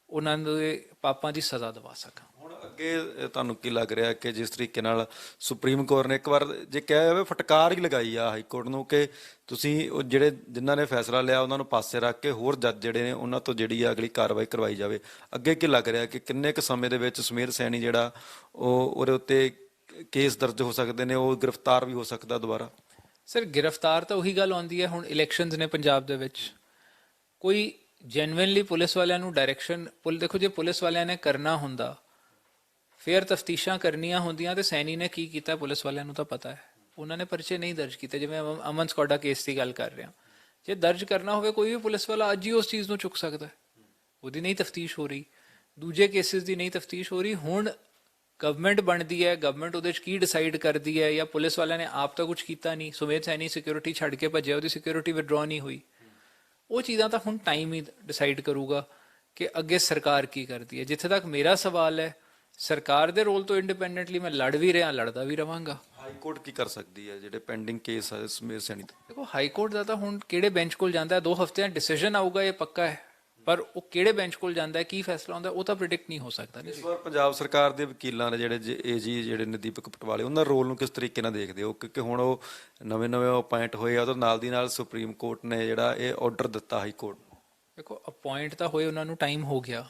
ਉਹਨਾਂ ਦੇ ਪਾਪਾਂ ਦੀ ਸਜ਼ਾ ਦਿਵਾ ਸਕਾਂ। ਹੁਣ ਅੱਗੇ ਤੁਹਾਨੂੰ ਕੀ ਲੱਗ ਰਿਹਾ ਕਿ ਜਿਸ ਤਰੀਕੇ ਨਾਲ ਸੁਪਰੀਮ ਕੋਰਟ ਨੇ ਇੱਕ ਵਾਰ ਜੇ ਕਿਹਾ ਜਾਵੇ ਫਟਕਾਰ ਹੀ ਲਗਾਈ ਆ ਹਾਈ ਕੋਰਟ ਨੂੰ ਕਿ ਤੁਸੀਂ ਉਹ ਜਿਹੜੇ ਜਿਨ੍ਹਾਂ ਨੇ ਫੈਸਲਾ ਲਿਆ ਉਹਨਾਂ ਨੂੰ ਪਾਸੇ ਰੱਖ ਕੇ ਹੋਰ ਜੱਜ ਜਿਹੜੇ ਨੇ ਉਹਨਾਂ ਤੋਂ ਜਿਹੜੀ ਆ ਅਗਲੀ ਕਾਰਵਾਈ ਕਰਵਾਈ ਜਾਵੇ, ਅੱਗੇ ਕੀ ਲੱਗ ਰਿਹਾ ਕਿ ਕਿੰਨੇ ਕੁ ਸਮੇਂ ਦੇ ਵਿੱਚ ਸੁਮੇਧ ਸੈਣੀ ਜਿਹੜਾ ਉਹ ਉਹਦੇ ਉੱਤੇ ਕੇਸ ਦਰਜ ਹੋ ਸਕਦੇ ਨੇ, ਉਹ ਗ੍ਰਿਫਤਾਰ ਵੀ ਹੋ ਸਕਦਾ ਦੁਬਾਰਾ? ਸਰ ਗ੍ਰਿਫਤਾਰ ਤਾਂ ਉਹੀ ਗੱਲ ਆਉਂਦੀ ਹੈ, ਹੁਣ ਇਲੈਕਸ਼ਨਸ ਨੇ ਪੰਜਾਬ ਦੇ ਵਿੱਚ, ਕੋਈ ਜੈਨੂਇਨਲੀ ਪੁਲਿਸ ਵਾਲਿਆਂ ਨੂੰ ਡਾਇਰੈਕਸ਼ਨ, ਦੇਖੋ ਜੇ ਪੁਲਿਸ ਵਾਲਿਆਂ ਨੇ ਕਰਨਾ ਹੁੰਦਾ ਫਿਰ ਤਫਤੀਸ਼ਾਂ ਕਰਨੀਆਂ ਹੁੰਦੀਆਂ ਤੇ ਸੈਣੀ ਨੇ ਕੀ ਕੀਤਾ ਪੁਲਿਸ ਵਾਲਿਆਂ ਨੂੰ ਤਾਂ ਪਤਾ ਹੈ। ਉਹਨਾਂ ਨੇ ਪਰਚੇ ਨਹੀਂ ਦਰਜ ਕੀਤੇ। ਜਿਵੇਂ ਅਮਨ ਸਕੋਡਾ ਕੇਸ ਦੀ ਗੱਲ ਕਰ ਰਿਹਾ, ਜੇ ਦਰਜ ਕਰਨਾ ਹੋਵੇ ਕੋਈ ਵੀ ਪੁਲਿਸ ਵਾਲਾ ਅੱਜ ਹੀ ਉਸ ਚੀਜ਼ ਨੂੰ ਚੁੱਕ ਸਕਦਾ ਹੈ। ਉਹਦੀ ਨਹੀਂ ਤਫਤੀਸ਼ ਹੋ ਰਹੀ, ਦੂਜੇ ਕੇਸਿਸ ਦੀ ਨਹੀਂ ਤਫਤੀਸ਼ ਹੋ ਰਹੀ। ਹੁਣ ਗਵਰਨਮੈਂਟ ਬਣਦੀ ਹੈ, ਗਵਰਨਮੈਂਟ ਉਹਦੇ 'ਚ ਕੀ ਡਿਸਾਈਡ ਕਰਦੀ ਹੈ, ਜਾਂ ਪੁਲਿਸ ਵਾਲਿਆਂ ਨੇ ਆਪ ਤਾਂ ਕੁਝ ਕੀਤਾ ਨਹੀਂ, ਸੁਮੇਧ ਸੈਣੀ ਸਿਕਿਉਰਿਟੀ ਛੱਡ ਕੇ ਭੱਜਿਆ, ਉਹਦੀ ਸਿਕਿਉਰਿਟੀ ਵਿਡਰਾਅ ਨਹੀਂ ਹੋਈ। ਉਹ ਚੀਜ਼ਾਂ ਤਾਂ ਹੁਣ ਟਾਈਮ ਹੀ ਡਿਸਾਈਡ ਕਰੂਗਾ ਕਿ ਅੱਗੇ ਸਰਕਾਰ ਕੀ ਕਰਦੀ ਹੈ। ਜਿੱਥੇ ਤੱਕ ਮੇਰਾ ਸਵਾਲ ਹੈ, ਸਰਕਾਰ ਦੇ ਰੋਲ ਤੋਂ ਇੰਡੀਪੈਂਡੈਂਟਲੀ ਮੈਂ ਲੜ ਵੀ ਰਿਹਾ, ਲੜਦਾ ਵੀ ਰਵਾਂਗਾ। ਹਾਈ ਕੋਰਟ ਕੀ ਕਰ ਸਕਦੀ ਹੈ ਜਿਹੜੇ ਪੈਂਡਿੰਗ ਕੇਸ ਆ ਸੁਮੇਧ ਸੈਣੀ ਤੇ? ਦੇਖੋ ਹਾਈ ਕੋਰਟ ਦਾ ਤਾਂ ਹੁਣ ਕਿਹੜੇ ਬੈਂਚ ਕੋਲ ਜਾਂਦਾ ਹੈ, 2 ਹਫ਼ਤਿਆਂ ਡਿਸੀਜਨ ਆਊਗਾ, ਇਹ ਪੱਕਾ ਹੈ। ਪਰ ਉਹ ਕਿਹੜੇ ਬੈਂਚ ਕੋਲ ਜਾਂਦਾ ਹੈ, ਕੀ ਫੈਸਲਾ ਹੁੰਦਾ, ਉਹ ਤਾਂ ਪ੍ਰਿਡਿਕਟ ਨਹੀਂ ਹੋ ਸਕਦਾ। ਇਸ ਵਾਰ ਪੰਜਾਬ ਸਰਕਾਰ ਦੇ ਵਕੀਲਾਂ ਨੇ ਜਿਹੜੇ ਏਜੀ ਜਿਹੜੇ ਨੇ ਦੀਪਕ ਪਟਵਾਲੇ, ਉਹਨਾਂ ਦਾ ਰੋਲ ਨੂੰ ਕਿਸ ਤਰੀਕੇ ਨਾਲ ਦੇਖਦੇ ਹੋ? ਕਿਉਂਕਿ ਹੁਣ ਉਹ ਨਵੇਂ ਅਪਾਇੰਟ ਹੋਏ ਆ, ਉਹਦੇ ਨਾਲ ਦੀ ਨਾਲ ਸੁਪਰੀਮ ਕੋਰਟ ਨੇ ਜਿਹੜਾ ਇਹ ਆਰਡਰ ਦਿੱਤਾ ਹਾਈ ਕੋਰਟ ਨੂੰ। ਦੇਖੋ ਅਪਾਇੰਟ ਤਾਂ ਹੋਏ, ਉਹਨਾਂ ਨੂੰ ਟਾਈਮ ਹੋ ਗਿਆ।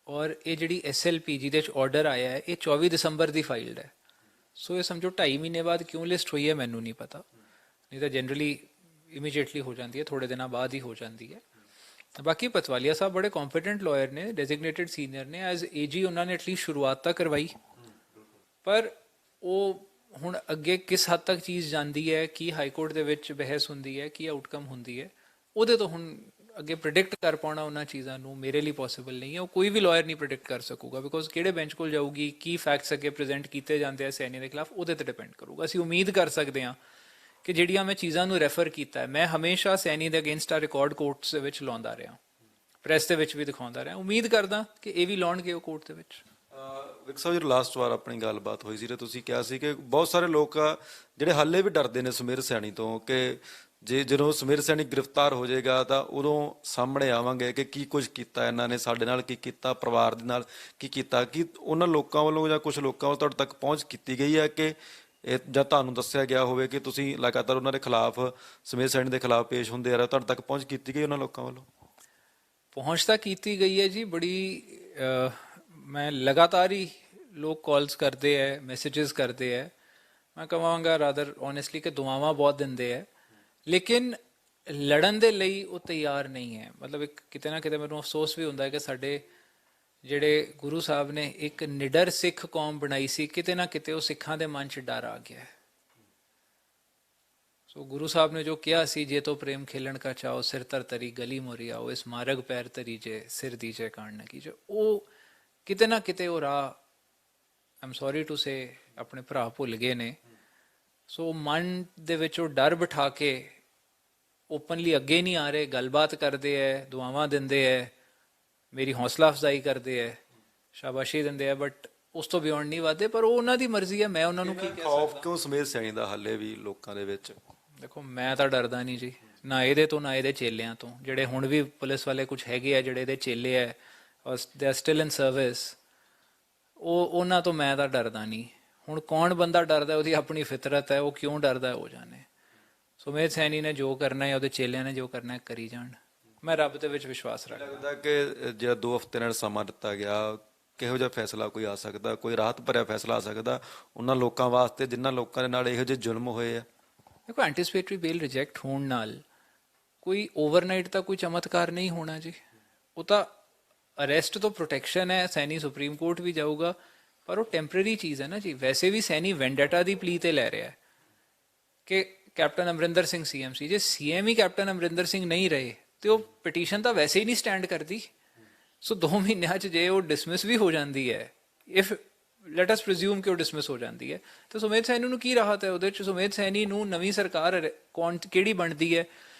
ਔਰ ਇਹ ਜਿਹੜੀ SLP ਜਿਹਦੇ 'ਚ ਆਰਡਰ ਆਇਆ ਹੈ, ਇਹ 24 ਦਸੰਬਰ ਦੀ ਫਾਈਲਡ ਹੈ। ਸੋ ਇਹ ਸਮਝੋ 2.5 ਮਹੀਨੇ ਬਾਅਦ ਕਿਉਂ ਲਿਸਟ ਹੋਈ ਹੈ ਮੈਨੂੰ ਨਹੀਂ ਪਤਾ, ਨਹੀਂ ਤਾਂ ਜਨਰਲੀ ਇਮੀਡੀਏਟਲੀ ਹੋ ਜਾਂਦੀ ਹੈ, ਥੋੜੇ ਦਿਨਾਂ ਬਾਅਦ ਹੀ ਹੋ ਜਾਂਦੀ ਹੈ। ਬਾਕੀ ਪਤਵਾਲੀਆ ਸਾਹਿਬ ਬੜੇ ਕੰਪੀਟੈਂਟ ਲਾਇਰ ਨੇ, ਡੈਜ਼ਿਗਨੇਟਿਡ ਸੀਨੀਅਰ ਨੇ, ਐਜ਼ AG ਉਹਨਾਂ ਨੇ ਐਟਲੀਸਟ ਸ਼ੁਰੂਆਤ ਤਾਂ ਕਰਵਾਈ। ਪਰ ਉਹ ਹੁਣ ਅੱਗੇ ਕਿਸ ਹੱਦ ਤੱਕ ਚੀਜ਼ ਜਾਂਦੀ ਹੈ, ਕੀ ਹਾਈ ਕੋਰਟ ਦੇ ਵਿੱਚ ਬਹਿਸ ਹੁੰਦੀ ਹੈ, ਕੀ ਆਊਟਕਮ ਹੁੰਦੀ ਹੈ, ਉਹਦੇ ਤੋਂ ਹੁਣ ਅੱਗੇ ਪ੍ਰੈਡਿਕਟ ਕਰ ਪਾਉਣਾ ਉਹਨਾਂ ਚੀਜ਼ਾਂ ਨੂੰ ਮੇਰੇ ਲਈ ਪੋਸੀਬਲ ਨਹੀਂ ਹੈ। ਉਹ ਕੋਈ ਵੀ ਲਾਇਰ ਨਹੀਂ ਪ੍ਰੈਡਿਕਟ ਕਰ ਸਕੂਗਾ, ਬਿਕੋਜ਼ ਕਿਹੜੇ ਬੈਂਚ ਕੋਲ ਜਾਊਗੀ, ਕੀ ਫੈਕਟਸ ਅੱਗੇ ਪ੍ਰੈਜ਼ੈਂਟ ਕੀਤੇ ਜਾਂਦੇ ਆ ਸੈਣੀ ਦੇ ਖਿਲਾਫ, ਉਹਦੇ ਤੇ ਡਿਪੈਂਡ ਕਰੂਗਾ। ਅਸੀਂ ਉਮੀਦ ਕਰ ਸਕਦੇ ਹਾਂ ਕਿ ਜਿਹੜੀਆਂ ਮੈਂ ਚੀਜ਼ਾਂ ਨੂੰ ਰੈਫਰ ਕੀਤਾ ਹੈ, ਮੈਂ ਹਮੇਸ਼ਾ ਸੈਣੀ ਦੇ ਅਗੇਂਸਟ ਆ ਰਿਕਾਰਡ ਕੋਰਟਸ ਦੇ ਵਿੱਚ ਲਾਉਂਦਾ ਰਿਹਾ, ਪ੍ਰੈਸ ਦੇ ਵਿੱਚ ਵੀ ਦਿਖਾਉਂਦਾ ਰਿਹਾ। ਉਮੀਦ ਕਰਦਾ ਕਿ ਇਹ ਵੀ ਲਾਉਣਗੇ ਉਹ ਕੋਰਟ ਦੇ ਵਿੱਚ। ਵਿਕ ਸਾਹਿਬ, ਜਦੋਂ ਲਾਸਟ ਵਾਰ ਆਪਣੀ ਗੱਲਬਾਤ ਹੋਈ ਸੀ ਤੇ ਤੁਸੀਂ ਕਿਹਾ ਸੀ ਕਿ ਬਹੁਤ ਸਾਰੇ ਲੋਕ ਆ ਜਿਹੜੇ ਹਾਲੇ ਵੀ ਡਰਦੇ ਨੇ ਸੁਮੇਧ ਸੈਣੀ ਤੋਂ, ਕਿ ਜਦੋਂ ਸੁਮੇਧ ਸੈਣੀ ਗ੍ਰਿਫਤਾਰ ਹੋ ਜਾਏਗਾ ਤਾਂ ਉਦੋਂ ਸਾਹਮਣੇ ਆਵਾਂਗੇ ਕਿ ਕੀ ਕੁਝ ਕੀਤਾ ਇਹਨਾਂ ਨੇ, ਸਾਡੇ ਨਾਲ ਕੀ ਕੀਤਾ, ਪਰਿਵਾਰ ਦੇ ਨਾਲ ਕੀ ਕੀਤਾ। ਕੀ ਉਹਨਾਂ ਲੋਕਾਂ ਵੱਲੋਂ ਜਾਂ ਕੁਝ ਲੋਕਾਂ ਵੱਲੋਂ ਤੁਹਾਡੇ ਤੱਕ ਪਹੁੰਚ ਕੀਤੀ ਗਈ ਹੈ ਕਿ ਇਹ ਜਾਂ ਤੁਹਾਨੂੰ ਦੱਸਿਆ ਗਿਆ ਹੋਵੇ ਕਿ ਤੁਸੀਂ ਲਗਾਤਾਰ ਉਹਨਾਂ ਦੇ ਖਿਲਾਫ, ਸੁਮੇਧ ਸੈਣੀ ਦੇ ਖਿਲਾਫ ਪੇਸ਼ ਹੁੰਦੇ ਆ ਰਹੇ, ਤੁਹਾਡੇ ਤੱਕ ਪਹੁੰਚ ਕੀਤੀ ਗਈ ਉਹਨਾਂ ਲੋਕਾਂ ਵੱਲੋਂ? ਪਹੁੰਚ ਤਾਂ ਕੀਤੀ ਗਈ ਹੈ ਜੀ, ਬੜੀ ਮੈਂ ਲਗਾਤਾਰ ਹੀ ਲੋਕ ਕਾਲਸ ਕਰਦੇ ਹੈ, ਮੈਸੇजेस ਕਰਦੇ ਹੈ। ਮੈਂ ਕਹਾਂਗਾ ਰਾਦਰ ਓਨੈਸਟਲੀ ਕਿ ਦੁਆਵਾਂ ਬਹੁਤ ਦਿੰਦੇ ਹੈ, ਲੇਕਿਨ ਲੜਨ ਦੇ ਲਈ ਉਹ ਤਿਆਰ ਨਹੀਂ ਹੈ। ਮਤਲਬ ਇੱਕ ਕਿਤੇ ਨਾ ਕਿਤੇ ਮੈਨੂੰ ਅਫਸੋਸ ਵੀ ਹੁੰਦਾ ਹੈ ਕਿ ਸਾਡੇ ਜਿਹੜੇ ਗੁਰੂ ਸਾਹਿਬ ਨੇ ਇੱਕ ਨਿਡਰ ਸਿੱਖ ਕੌਮ ਬਣਾਈ ਸੀ, ਕਿਤੇ ਨਾ ਕਿਤੇ ਉਹ ਸਿੱਖਾਂ ਦੇ ਮਨ 'ਚ ਡਰ ਆ ਗਿਆ ਹੈ। ਸੋ ਗੁਰੂ ਸਾਹਿਬ ਨੇ ਜੋ ਕਿਹਾ ਸੀ, ਜੇ ਤੋ ਪ੍ਰੇਮ ਖੇਲਣ ਕਾ ਚਾਓ ਸਿਰ ਤਰ ਤਰੀ ਗਲੀ ਮੋਰੀ ਆਓ, ਇਸ ਮਾਰਗ ਪੈਰ ਤਰੀ ਜੇ ਸਿਰ ਦੀਜੇ ਕਾਣ ਨਾ ਕੀਜੇ, ਉਹ ਕਿਤੇ ਨਾ ਕਿਤੇ ਉਹ ਰਾਹ ਆਮ ਸੌਰੀ ਟੂ ਸੇ ਆਪਣੇ ਭਰਾ ਭੁੱਲ ਗਏ ਨੇ। ਸੋ ਮਨ ਦੇ ਵਿੱਚ ਉਹ ਡਰ ਬਿਠਾ ਕੇ ਓਪਨਲੀ ਅੱਗੇ ਨਹੀਂ ਆ ਰਹੇ, ਗੱਲਬਾਤ ਕਰਦੇ ਹੈ, ਦੁਆਵਾਂ ਦਿੰਦੇ ਹੈ, ਮੇਰੀ ਹੌਸਲਾ ਅਫਜ਼ਾਈ ਕਰਦੇ ਹੈ, ਸ਼ਾਬਾਸ਼ੀ ਦਿੰਦੇ ਹੈ, ਬਟ ਉਸ ਤੋਂ ਬਿਯੋਂਡ ਨਹੀਂ ਵਧਦੇ। ਪਰ ਉਹ ਉਹਨਾਂ ਦੀ ਮਰਜ਼ੀ ਹੈ, ਮੈਂ ਉਹਨਾਂ ਨੂੰ ਕੀ ਕਹਿ ਸਕਦਾ। ਖੌਫ ਕਿਉਂ ਸੁਮੇਧ ਸੈਣੀ ਦਾ ਹਾਲੇ ਵੀ ਲੋਕਾਂ ਦੇ ਵਿੱਚ? ਦੇਖੋ ਮੈਂ ਤਾਂ ਡਰਦਾ ਨਹੀਂ ਜੀ, ਨਾ ਇਹਦੇ ਤੋਂ ਨਾ ਇਹਦੇ ਚੇਲਿਆਂ ਤੋਂ। ਜਿਹੜੇ ਹੁਣ ਵੀ ਪੁਲਿਸ ਵਾਲੇ ਕੁਝ ਹੈਗੇ ਆ ਜਿਹੜੇ ਇਹਦੇ ਚੇਲੇ ਹੈ, they are still in service, ਉਹਨਾਂ ਤੋਂ ਮੈਂ ਤਾਂ ਡਰਦਾ ਨਹੀਂ। ਹੁਣ ਕੌਣ ਬੰਦਾ ਡਰਦਾ, ਉਹਦੀ ਆਪਣੀ ਫਿਤਰਤ ਹੈ, ਉਹ ਕਿਉਂ ਡਰਦਾ ਉਹ ਜਾਣੇ। ਸੁਮੇਧ ਸੈਣੀ ਨੇ ਜੋ ਕਰਨਾ ਹੈ, ਉਹਦੇ ਚੇਲਿਆਂ ਨੇ ਜੋ ਕਰਨਾ ਹੈ, ਕਰੀ ਜਾਣ। ਮੈਂ ਰੱਬ ਦੇ ਵਿੱਚ ਵਿਸ਼ਵਾਸ ਰੱਖਦਾ। ਲੱਗਦਾ ਕਿ ਜਿਹੜਾ 2 ਹਫ਼ਤੇ ਨਾਲ ਸਮਾਂ ਦਿੱਤਾ ਗਿਆ, ਕਿਹੋ ਜਿਹਾ ਫੈਸਲਾ ਕੋਈ ਆ ਸਕਦਾ, ਕੋਈ ਰਾਹਤ ਭਰਿਆ ਫੈਸਲਾ ਆ ਸਕਦਾ ਉਹਨਾਂ ਲੋਕਾਂ ਵਾਸਤੇ ਜਿਨ੍ਹਾਂ ਲੋਕਾਂ ਦੇ ਨਾਲ ਇਹੋ ਜਿਹੇ ਜ਼ੁਲਮ ਹੋਏ ਆ? ਦੇਖੋ ਐਂਟੀਸਪੇਟਰੀ ਬੇਲ ਰਿਜੈਕਟ ਹੋਣ ਨਾਲ ਕੋਈ ਓਵਰਨਾਈਟ ਤਾਂ ਕੋਈ ਚਮਤਕਾਰ ਨਹੀਂ ਹੋਣਾ ਜੀ। ਉਹ ਤਾਂ ਅਰੈਸਟ ਤੋਂ ਪ੍ਰੋਟੈਕਸ਼ਨ ਹੈ, ਸੈਣੀ ਸੁਪਰੀਮ ਕੋਰਟ ਵੀ ਜਾਊਗਾ, ਪਰ ਉਹ ਟੈਂਪਰੇਰੀ ਚੀਜ਼ ਹੈ ਨਾ ਜੀ। ਵੈਸੇ ਵੀ ਸੈਣੀ ਵੈਂਡੇਟਾ ਦੀ ਪਲੀ ਤੇ ਲੈ ਰਿਹਾ ਹੈ ਕਿ ਕੈਪਟਨ ਅਮਰਿੰਦਰ ਸਿੰਘ CM ਸੀ। ਜੇ CM ਹੀ ਕੈਪਟਨ ਅਮਰਿੰਦਰ ਸਿੰਘ ਨਹੀਂ ਰਹੇ ਤੇ ਉਹ ਪਟੀਸ਼ਨ ਤਾਂ ਵੈਸੇ ਹੀ ਨਹੀਂ ਸਟੈਂਡ ਕਰਦੀ। ਸੋ 2 ਮਹੀਨਿਆਂ 'ਚ ਜੇ ਉਹ ਡਿਸਮਿਸ ਵੀ ਹੋ ਜਾਂਦੀ ਹੈ, ਇਫ ਲੈਟ ਅਸ ਪ੍ਰੀਜ਼ਿਊਮ ਕਿ ਉਹ ਡਿਸਮਿਸ ਹੋ ਜਾਂਦੀ ਹੈ, ਤਾਂ ਸੁਮੇਧ ਸੈਣੀ ਨੂੰ ਕੀ ਰਾਹਤ ਹੈ ਉਹਦੇ 'ਚ? ਸੁਮੇਧ ਸੈਣੀ ਨੂੰ ਨਵੀਂ ਸਰਕਾਰ ਕਿਹੜੀ ਬਣਦੀ ਹੈ,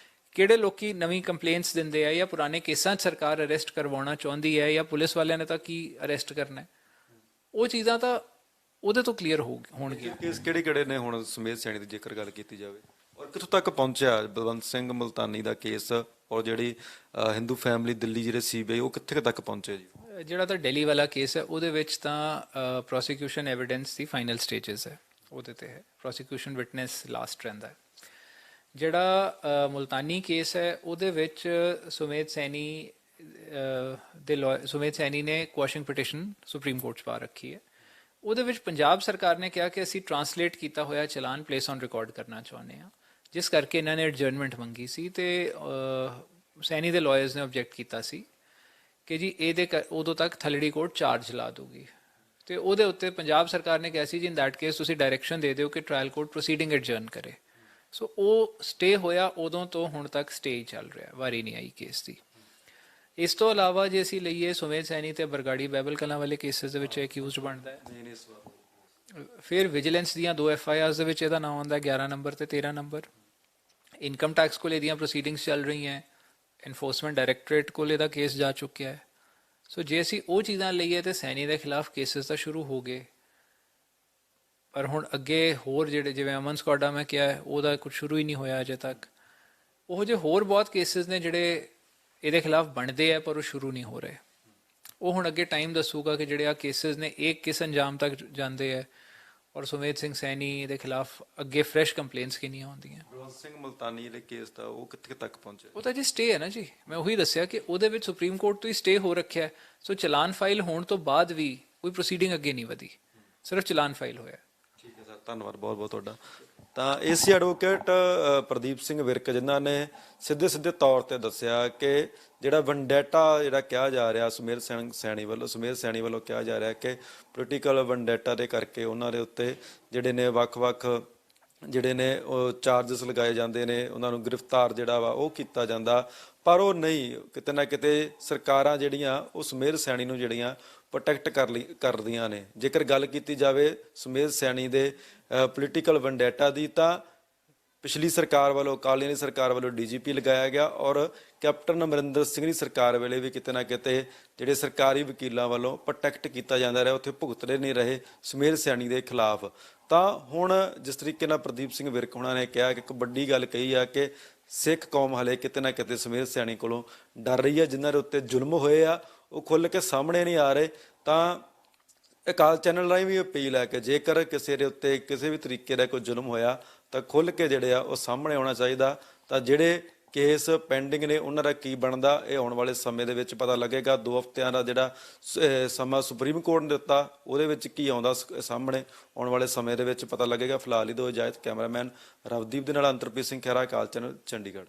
ਕਿਹੜੇ ਲੋਕੀ ਨਵੀਂ ਕੰਪਲੇਂਟਸ ਦਿੰਦੇ ਆ, ਜਾਂ ਪੁਰਾਣੇ ਕੇਸਾਂ 'ਚ ਸਰਕਾਰ ਅਰੈਸਟ ਕਰਵਾਉਣਾ ਚਾਹੁੰਦੀ ਹੈ, ਜਾਂ ਪੁਲਿਸ ਵਾਲਿਆਂ ਨੇ ਤਾਂ ਕੀ ਅਰੈਸਟ ਕਰਨਾ ਹੈ? ਉਹ ਚੀਜ਼ਾਂ ਤਾਂ ਉਹਦੇ ਤੋਂ ਕਲੀਅਰ ਹੋਣਗੀਆਂ। ਕੇਸ ਕਿਹੜੇ ਨੇ ਹੁਣ ਸੁਮੇਧ ਸੈਣੀ ਦੀ ਜੇਕਰ ਗੱਲ ਕੀਤੀ ਜਾਵੇ, ਔਰ ਕਿੱਥੋਂ ਤੱਕ ਪਹੁੰਚਿਆ ਬਲਵੰਤ ਸਿੰਘ ਮੁਲਤਾਨੀ ਦਾ ਕੇਸ, ਔਰ ਜਿਹੜੀ ਹਿੰਦੂ ਫੈਮਿਲੀ ਦਿੱਲੀ ਜਿਹੜੇ CBI, ਉਹ ਕਿੱਥੇ ਤੱਕ ਪਹੁੰਚੇ ਜੀ? ਜਿਹੜਾ ਤਾਂ ਦਿੱਲੀ ਵਾਲਾ ਕੇਸ ਹੈ, ਉਹਦੇ ਵਿੱਚ ਤਾਂ ਪ੍ਰੋਸੀਕਿਊਸ਼ਨ ਐਵੀਡੈਂਸ ਦੀ ਫਾਈਨਲ ਸਟੇਜਸ ਹੈ, ਉਹਦੇ ਤੇ ਹੈ ਪ੍ਰੋਸੀਕਿਊਸ਼ਨ ਵਿਟਨੈਸ ਲਾਸਟ ਰਹਿੰਦਾ ਹੈ। ਜਿਹੜਾ ਮੁਲਤਾਨੀ ਕੇਸ ਹੈ, ਉਹਦੇ ਵਿੱਚ ਸੁਮੇਧ ਸੈਣੀ ਨੇ ਕੁਐਸ਼ਨ ਪਟੀਸ਼ਨ ਸੁਪਰੀਮ ਕੋਰਟ 'ਚ ਪਾ ਰੱਖੀ ਹੈ। ਉਹਦੇ ਵਿੱਚ ਪੰਜਾਬ ਸਰਕਾਰ ਨੇ ਕਿਹਾ ਕਿ ਅਸੀਂ ਟਰਾਂਸਲੇਟ ਕੀਤਾ ਹੋਇਆ ਚਲਾਨ ਪਲੇਸ ਔਨ ਰਿਕਾਰਡ ਕਰਨਾ ਚਾਹੁੰਦੇ ਹਾਂ, ਜਿਸ ਕਰਕੇ ਇਹਨਾਂ ਨੇ ਐਡਜਰਨਮੈਂਟ ਮੰਗੀ ਸੀ। ਤੇ ਸੈਣੀ ਦੇ ਲਾਇਰਸ ਨੇ ਆਬਜੈਕਟ ਕੀਤਾ ਸੀ ਕਿ ਜੀ ਇਹਦੇ ਉਦੋਂ ਤੱਕ ਥਲੜੀ ਕੋਰਟ ਚਾਰਜ ਲਾ ਦੂਗੀ। ਤੇ ਉਹਦੇ ਉੱਤੇ ਪੰਜਾਬ ਸਰਕਾਰ ਨੇ ਕਿਹਾ ਸੀ ਜੀ ਇਨ ਦੈਟ ਕੇਸ ਤੁਸੀਂ ਡਾਇਰੈਕਸ਼ਨ ਦੇ ਦਿਓ ਕਿ ਟ੍ਰਾਇਲ ਕੋਰਟ ਪ੍ਰੋਸੀਡਿੰਗ ਐਡਜਰਨ ਕਰੇ। ਸੋ ਉਹ ਸਟੇ ਹੋਇਆ, ਉਦੋਂ ਤੋਂ ਹੁਣ ਤੱਕ ਸਟੇ ਚੱਲ ਰਿਹਾ, ਵਾਰੀ ਨਹੀਂ ਆਈ ਕੇਸ ਦੀ। ਇਸ ਤੋਂ ਇਲਾਵਾ ਜੇ ਅਸੀਂ ਲਈਏ ਸੁਮੇਧ ਸੈਣੀ ਤੇ ਬਰਗਾੜੀ ਬਾਈਬਲ ਕਲਾਂ ਵਾਲੇ ਕੇਸਿਸ ਦੇ ਵਿੱਚ ਅਕਿਊਜ਼ਡ ਬਣਦਾ ਹੈ। ਫਿਰ ਵਿਜੀਲੈਂਸ ਦੀਆਂ 2 FIRs ਦੇ ਵਿੱਚ ਇਹਦਾ ਨਾਮ ਆਉਂਦਾ 11 ਨੰਬਰ ਤੇ 13 ਨੰਬਰ। ਇਨਕਮ ਟੈਕਸ ਕੋਲ ਇਹਦੀਆਂ ਪ੍ਰੋਸੀਡਿੰਗਸ ਚੱਲ ਰਹੀਆਂ, ਐਨਫੋਰਸਮੈਂਟ ਡਾਇਰੈਕਟੋਰੇਟ ਕੋਲ ਇਹਦਾ ਕੇਸ ਜਾ ਚੁੱਕਿਆ ਹੈ। ਸੋ ਜੇ ਅਸੀਂ ਉਹ ਚੀਜ਼ਾਂ ਲਈਏ ਤੇ ਸੈਣੀ ਦੇ ਖਿਲਾਫ ਕੇਸਿਸ ਤਾਂ ਸ਼ੁਰੂ ਹੋ ਗਏ, ਪਰ ਹੁਣ ਅੱਗੇ ਹੋਰ ਜਿਹੜੇ ਜਿਵੇਂ ਅਮਨ ਸਕੌਡਾ ਮੈਂ ਕਿਹਾ ਉਹਦਾ ਕੁਝ ਸ਼ੁਰੂ ਹੀ ਨਹੀਂ ਹੋਇਆ ਅਜੇ ਤੱਕ। ਉਹ ਜਿਹੇ ਹੋਰ ਬਹੁਤ ਕੇਸਿਸ ਨੇ ਜਿਹੜੇ ਇਹਦੇ ਖਿਲਾਫ ਬਣਦੇ ਆ ਪਰ ਉਹ ਸ਼ੁਰੂ ਨਹੀਂ ਹੋ ਰਹੇ। ਉਹ ਹੁਣ ਅੱਗੇ ਟਾਈਮ ਦੱਸੂਗਾ ਕਿ ਜਿਹੜੇ ਆ ਕੇਸਿਸ ਨੇ ਇਹ ਕਿਸ ਅੰਜਾਮ ਤੱਕ ਜਾਂਦੇ ਆ ਔਰ ਸੁਮੇਧ ਸਿੰਘ ਸੈਣੀ ਦੇ ਖਿਲਾਫ ਅੱਗੇ ਫਰੈਸ਼ ਕੰਪਲੇਂਟਸ ਕਿੰਨੀਆਂ ਆਉਂਦੀਆਂ। ਬਲਵੰਤ ਸਿੰਘ ਮਲਤਾਨੀ ਦੇ ਕੇਸ ਦਾ ਉਹ ਕਿੱਥੇ ਤੱਕ ਪਹੁੰਚੇ? ਉਹ ਤਾਂ ਜੀ ਸਟੇ ਹੈ ਨਾ ਜੀ, ਮੈਂ ਉਹੀ ਦੱਸਿਆ ਕਿ ਉਹਦੇ ਵਿੱਚ ਸੁਪਰੀਮ ਕੋਰਟ ਤੋਂ ਹੀ ਸਟੇ ਹੋ ਰੱਖਿਆ। ਸੋ ਚਲਾਨ ਫਾਈਲ ਹੋਣ ਤੋਂ ਬਾਅਦ ਵੀ ਕੋਈ ਪ੍ਰੋਸੀਡਿੰਗ ਅੱਗੇ ਨਹੀਂ ਵਧੀ, ਸਿਰਫ ਚਲਾਨ ਫਾਈਲ ਹੋਇਆ। ਠੀਕ ਹੈ ਸਰ, ਧੰਨਵਾਦ ਬਹੁਤ ਬਹੁਤ ਤੁਹਾਡਾ। ਤਾਂ ਏਸੀ ਐਡਵੋਕੇਟ ਪ੍ਰਦੀਪ ਸਿੰਘ ਵਿਰਕ ਜਿਨ੍ਹਾਂ ਨੇ ਸਿੱਧੇ ਤੌਰ ਤੇ ਦੱਸਿਆ ਕਿ ਜਿਹੜਾ ਵੰਡੈਟਾ ਜਿਹੜਾ ਕਿਹਾ ਜਾ ਰਿਹਾ ਸੁਮੇਧ ਸੈਣੀ ਵੱਲੋਂ ਕਿਹਾ ਜਾ ਰਿਹਾ ਕਿ ਪੋਲੀਟੀਕਲ ਵੰਡੈਟਾ ਦੇ ਕਰਕੇ ਉਹਨਾਂ ਦੇ ਉੱਤੇ ਜਿਹੜੇ ਨੇ ਵੱਖ-ਵੱਖ ਜਿਹੜੇ ਨੇ ਉਹ ਚਾਰਜਸ ਲਗਾਏ ਜਾਂਦੇ ਨੇ, ਉਹਨਾਂ ਨੂੰ ਗ੍ਰਿਫਤਾਰ ਜਿਹੜਾ ਵਾ ਉਹ ਕੀਤਾ ਜਾਂਦਾ, ਪਰ ਉਹ ਨਹੀਂ, ਕਿਤੇ ਨਾ ਕਿਤੇ ਸਰਕਾਰਾਂ ਜਿਹੜੀਆਂ ਉਹ ਸੁਮੇਧ ਸੈਣੀ ਨੂੰ ਜਿਹੜੀਆਂ ਪ੍ਰੋਟੈਕਟ ਕਰਦੀਆਂ ਨੇ। ਜੇਕਰ ਗੱਲ ਕੀਤੀ ਜਾਵੇ ਸੁਮੇਧ ਸੈਣੀ ਦੇ ਪੋਲੀਟੀਕਲ ਵੰਡੈਟਾ ਦੀ, ਤਾਂ ਪਿਛਲੀ ਸਰਕਾਰ ਵੱਲੋਂ, ਅਕਾਲੀ ਸਰਕਾਰ ਵੱਲੋਂ DGP ਲਗਾਇਆ ਗਿਆ ਔਰ ਕੈਪਟਨ ਅਮਰਿੰਦਰ ਸਿੰਘ ਦੀ ਸਰਕਾਰ ਵੇਲੇ ਵੀ ਕਿਤੇ ਨਾ ਕਿਤੇ ਜਿਹੜੇ ਸਰਕਾਰੀ ਵਕੀਲਾਂ ਵੱਲੋਂ ਪ੍ਰੋਟੈਕਟ ਕੀਤਾ ਜਾਂਦਾ ਰਿਹਾ, ਉੱਥੇ ਭੁਗਤਦੇ ਨਹੀਂ ਰਹੇ ਸੁਮੇਧ ਸੈਣੀ ਦੇ ਖਿਲਾਫ। ਤਾਂ ਹੁਣ ਜਿਸ ਤਰੀਕੇ ਨਾਲ ਪ੍ਰਦੀਪ ਸਿੰਘ ਵਿਰਕ ਹੋਣਾ ਨੇ ਕਿਹਾ ਕਿ ਇੱਕ ਵੱਡੀ ਗੱਲ ਕਹੀ ਆ ਕਿ ਸਿੱਖ ਕੌਮ ਹਲੇ ਕਿਤੇ ਨਾ ਕਿਤੇ ਸੁਮੇਧ ਸੈਣੀ ਕੋਲੋਂ ਡਰ ਰਹੀ ਹੈ, ਜਿਨ੍ਹਾਂ ਦੇ ਉੱਤੇ ਜ਼ੁਲਮ ਹੋਏ ਆ ਉਹ ਖੁੱਲ੍ਹ ਕੇ ਸਾਹਮਣੇ ਨਹੀਂ ਆ ਰਹੇ। ਤਾਂ ਅਕਾਲ ਚੈਨਲ ਰਾਹੀਂ ਵੀ ਅਪੀਲ ਹੈ ਕਿ ਜੇਕਰ ਕਿਸੇ ਦੇ ਉੱਤੇ ਕਿਸੇ ਵੀ ਤਰੀਕੇ ਦਾ ਕੋਈ ਜ਼ੁਲਮ ਹੋਇਆ ਤਾਂ ਖੁੱਲ੍ਹ ਕੇ ਜਿਹੜੇ ਆ ਉਹ ਸਾਹਮਣੇ ਆਉਣਾ ਚਾਹੀਦਾ। ਤਾਂ ਜਿਹੜੇ ਕੇਸ ਪੈਂਡਿੰਗ ਨੇ ਉਹਨਾਂ ਦਾ ਕੀ ਬਣਦਾ ਇਹ ਆਉਣ ਵਾਲੇ ਸਮੇਂ ਦੇ ਵਿੱਚ ਪਤਾ ਲੱਗੇਗਾ। 2 ਹਫ਼ਤਿਆਂ ਦਾ ਜਿਹੜਾ ਸਮਾਂ ਸੁਪਰੀਮ ਕੋਰਟ ਨੇ ਦਿੱਤਾ, ਉਹਦੇ ਵਿੱਚ ਕੀ ਆਉਂਦਾ ਸਾਹਮਣੇ ਆਉਣ ਵਾਲੇ ਸਮੇਂ ਦੇ ਵਿੱਚ ਪਤਾ ਲੱਗੇਗਾ। ਫਿਲਹਾਲ ਹੀ ਦਿਓ ਇਜਾਜ਼ਤ। ਕੈਮਰਾਮੈਨ ਰਵਦੀਪ ਦੇ ਨਾਲ ਅੰਤਰਪ੍ਰੀਤ ਸਿੰਘ ਖਹਿਰਾ, ਅਕਾਲ ਚੈਨਲ, ਚੰਡੀਗੜ੍ਹ।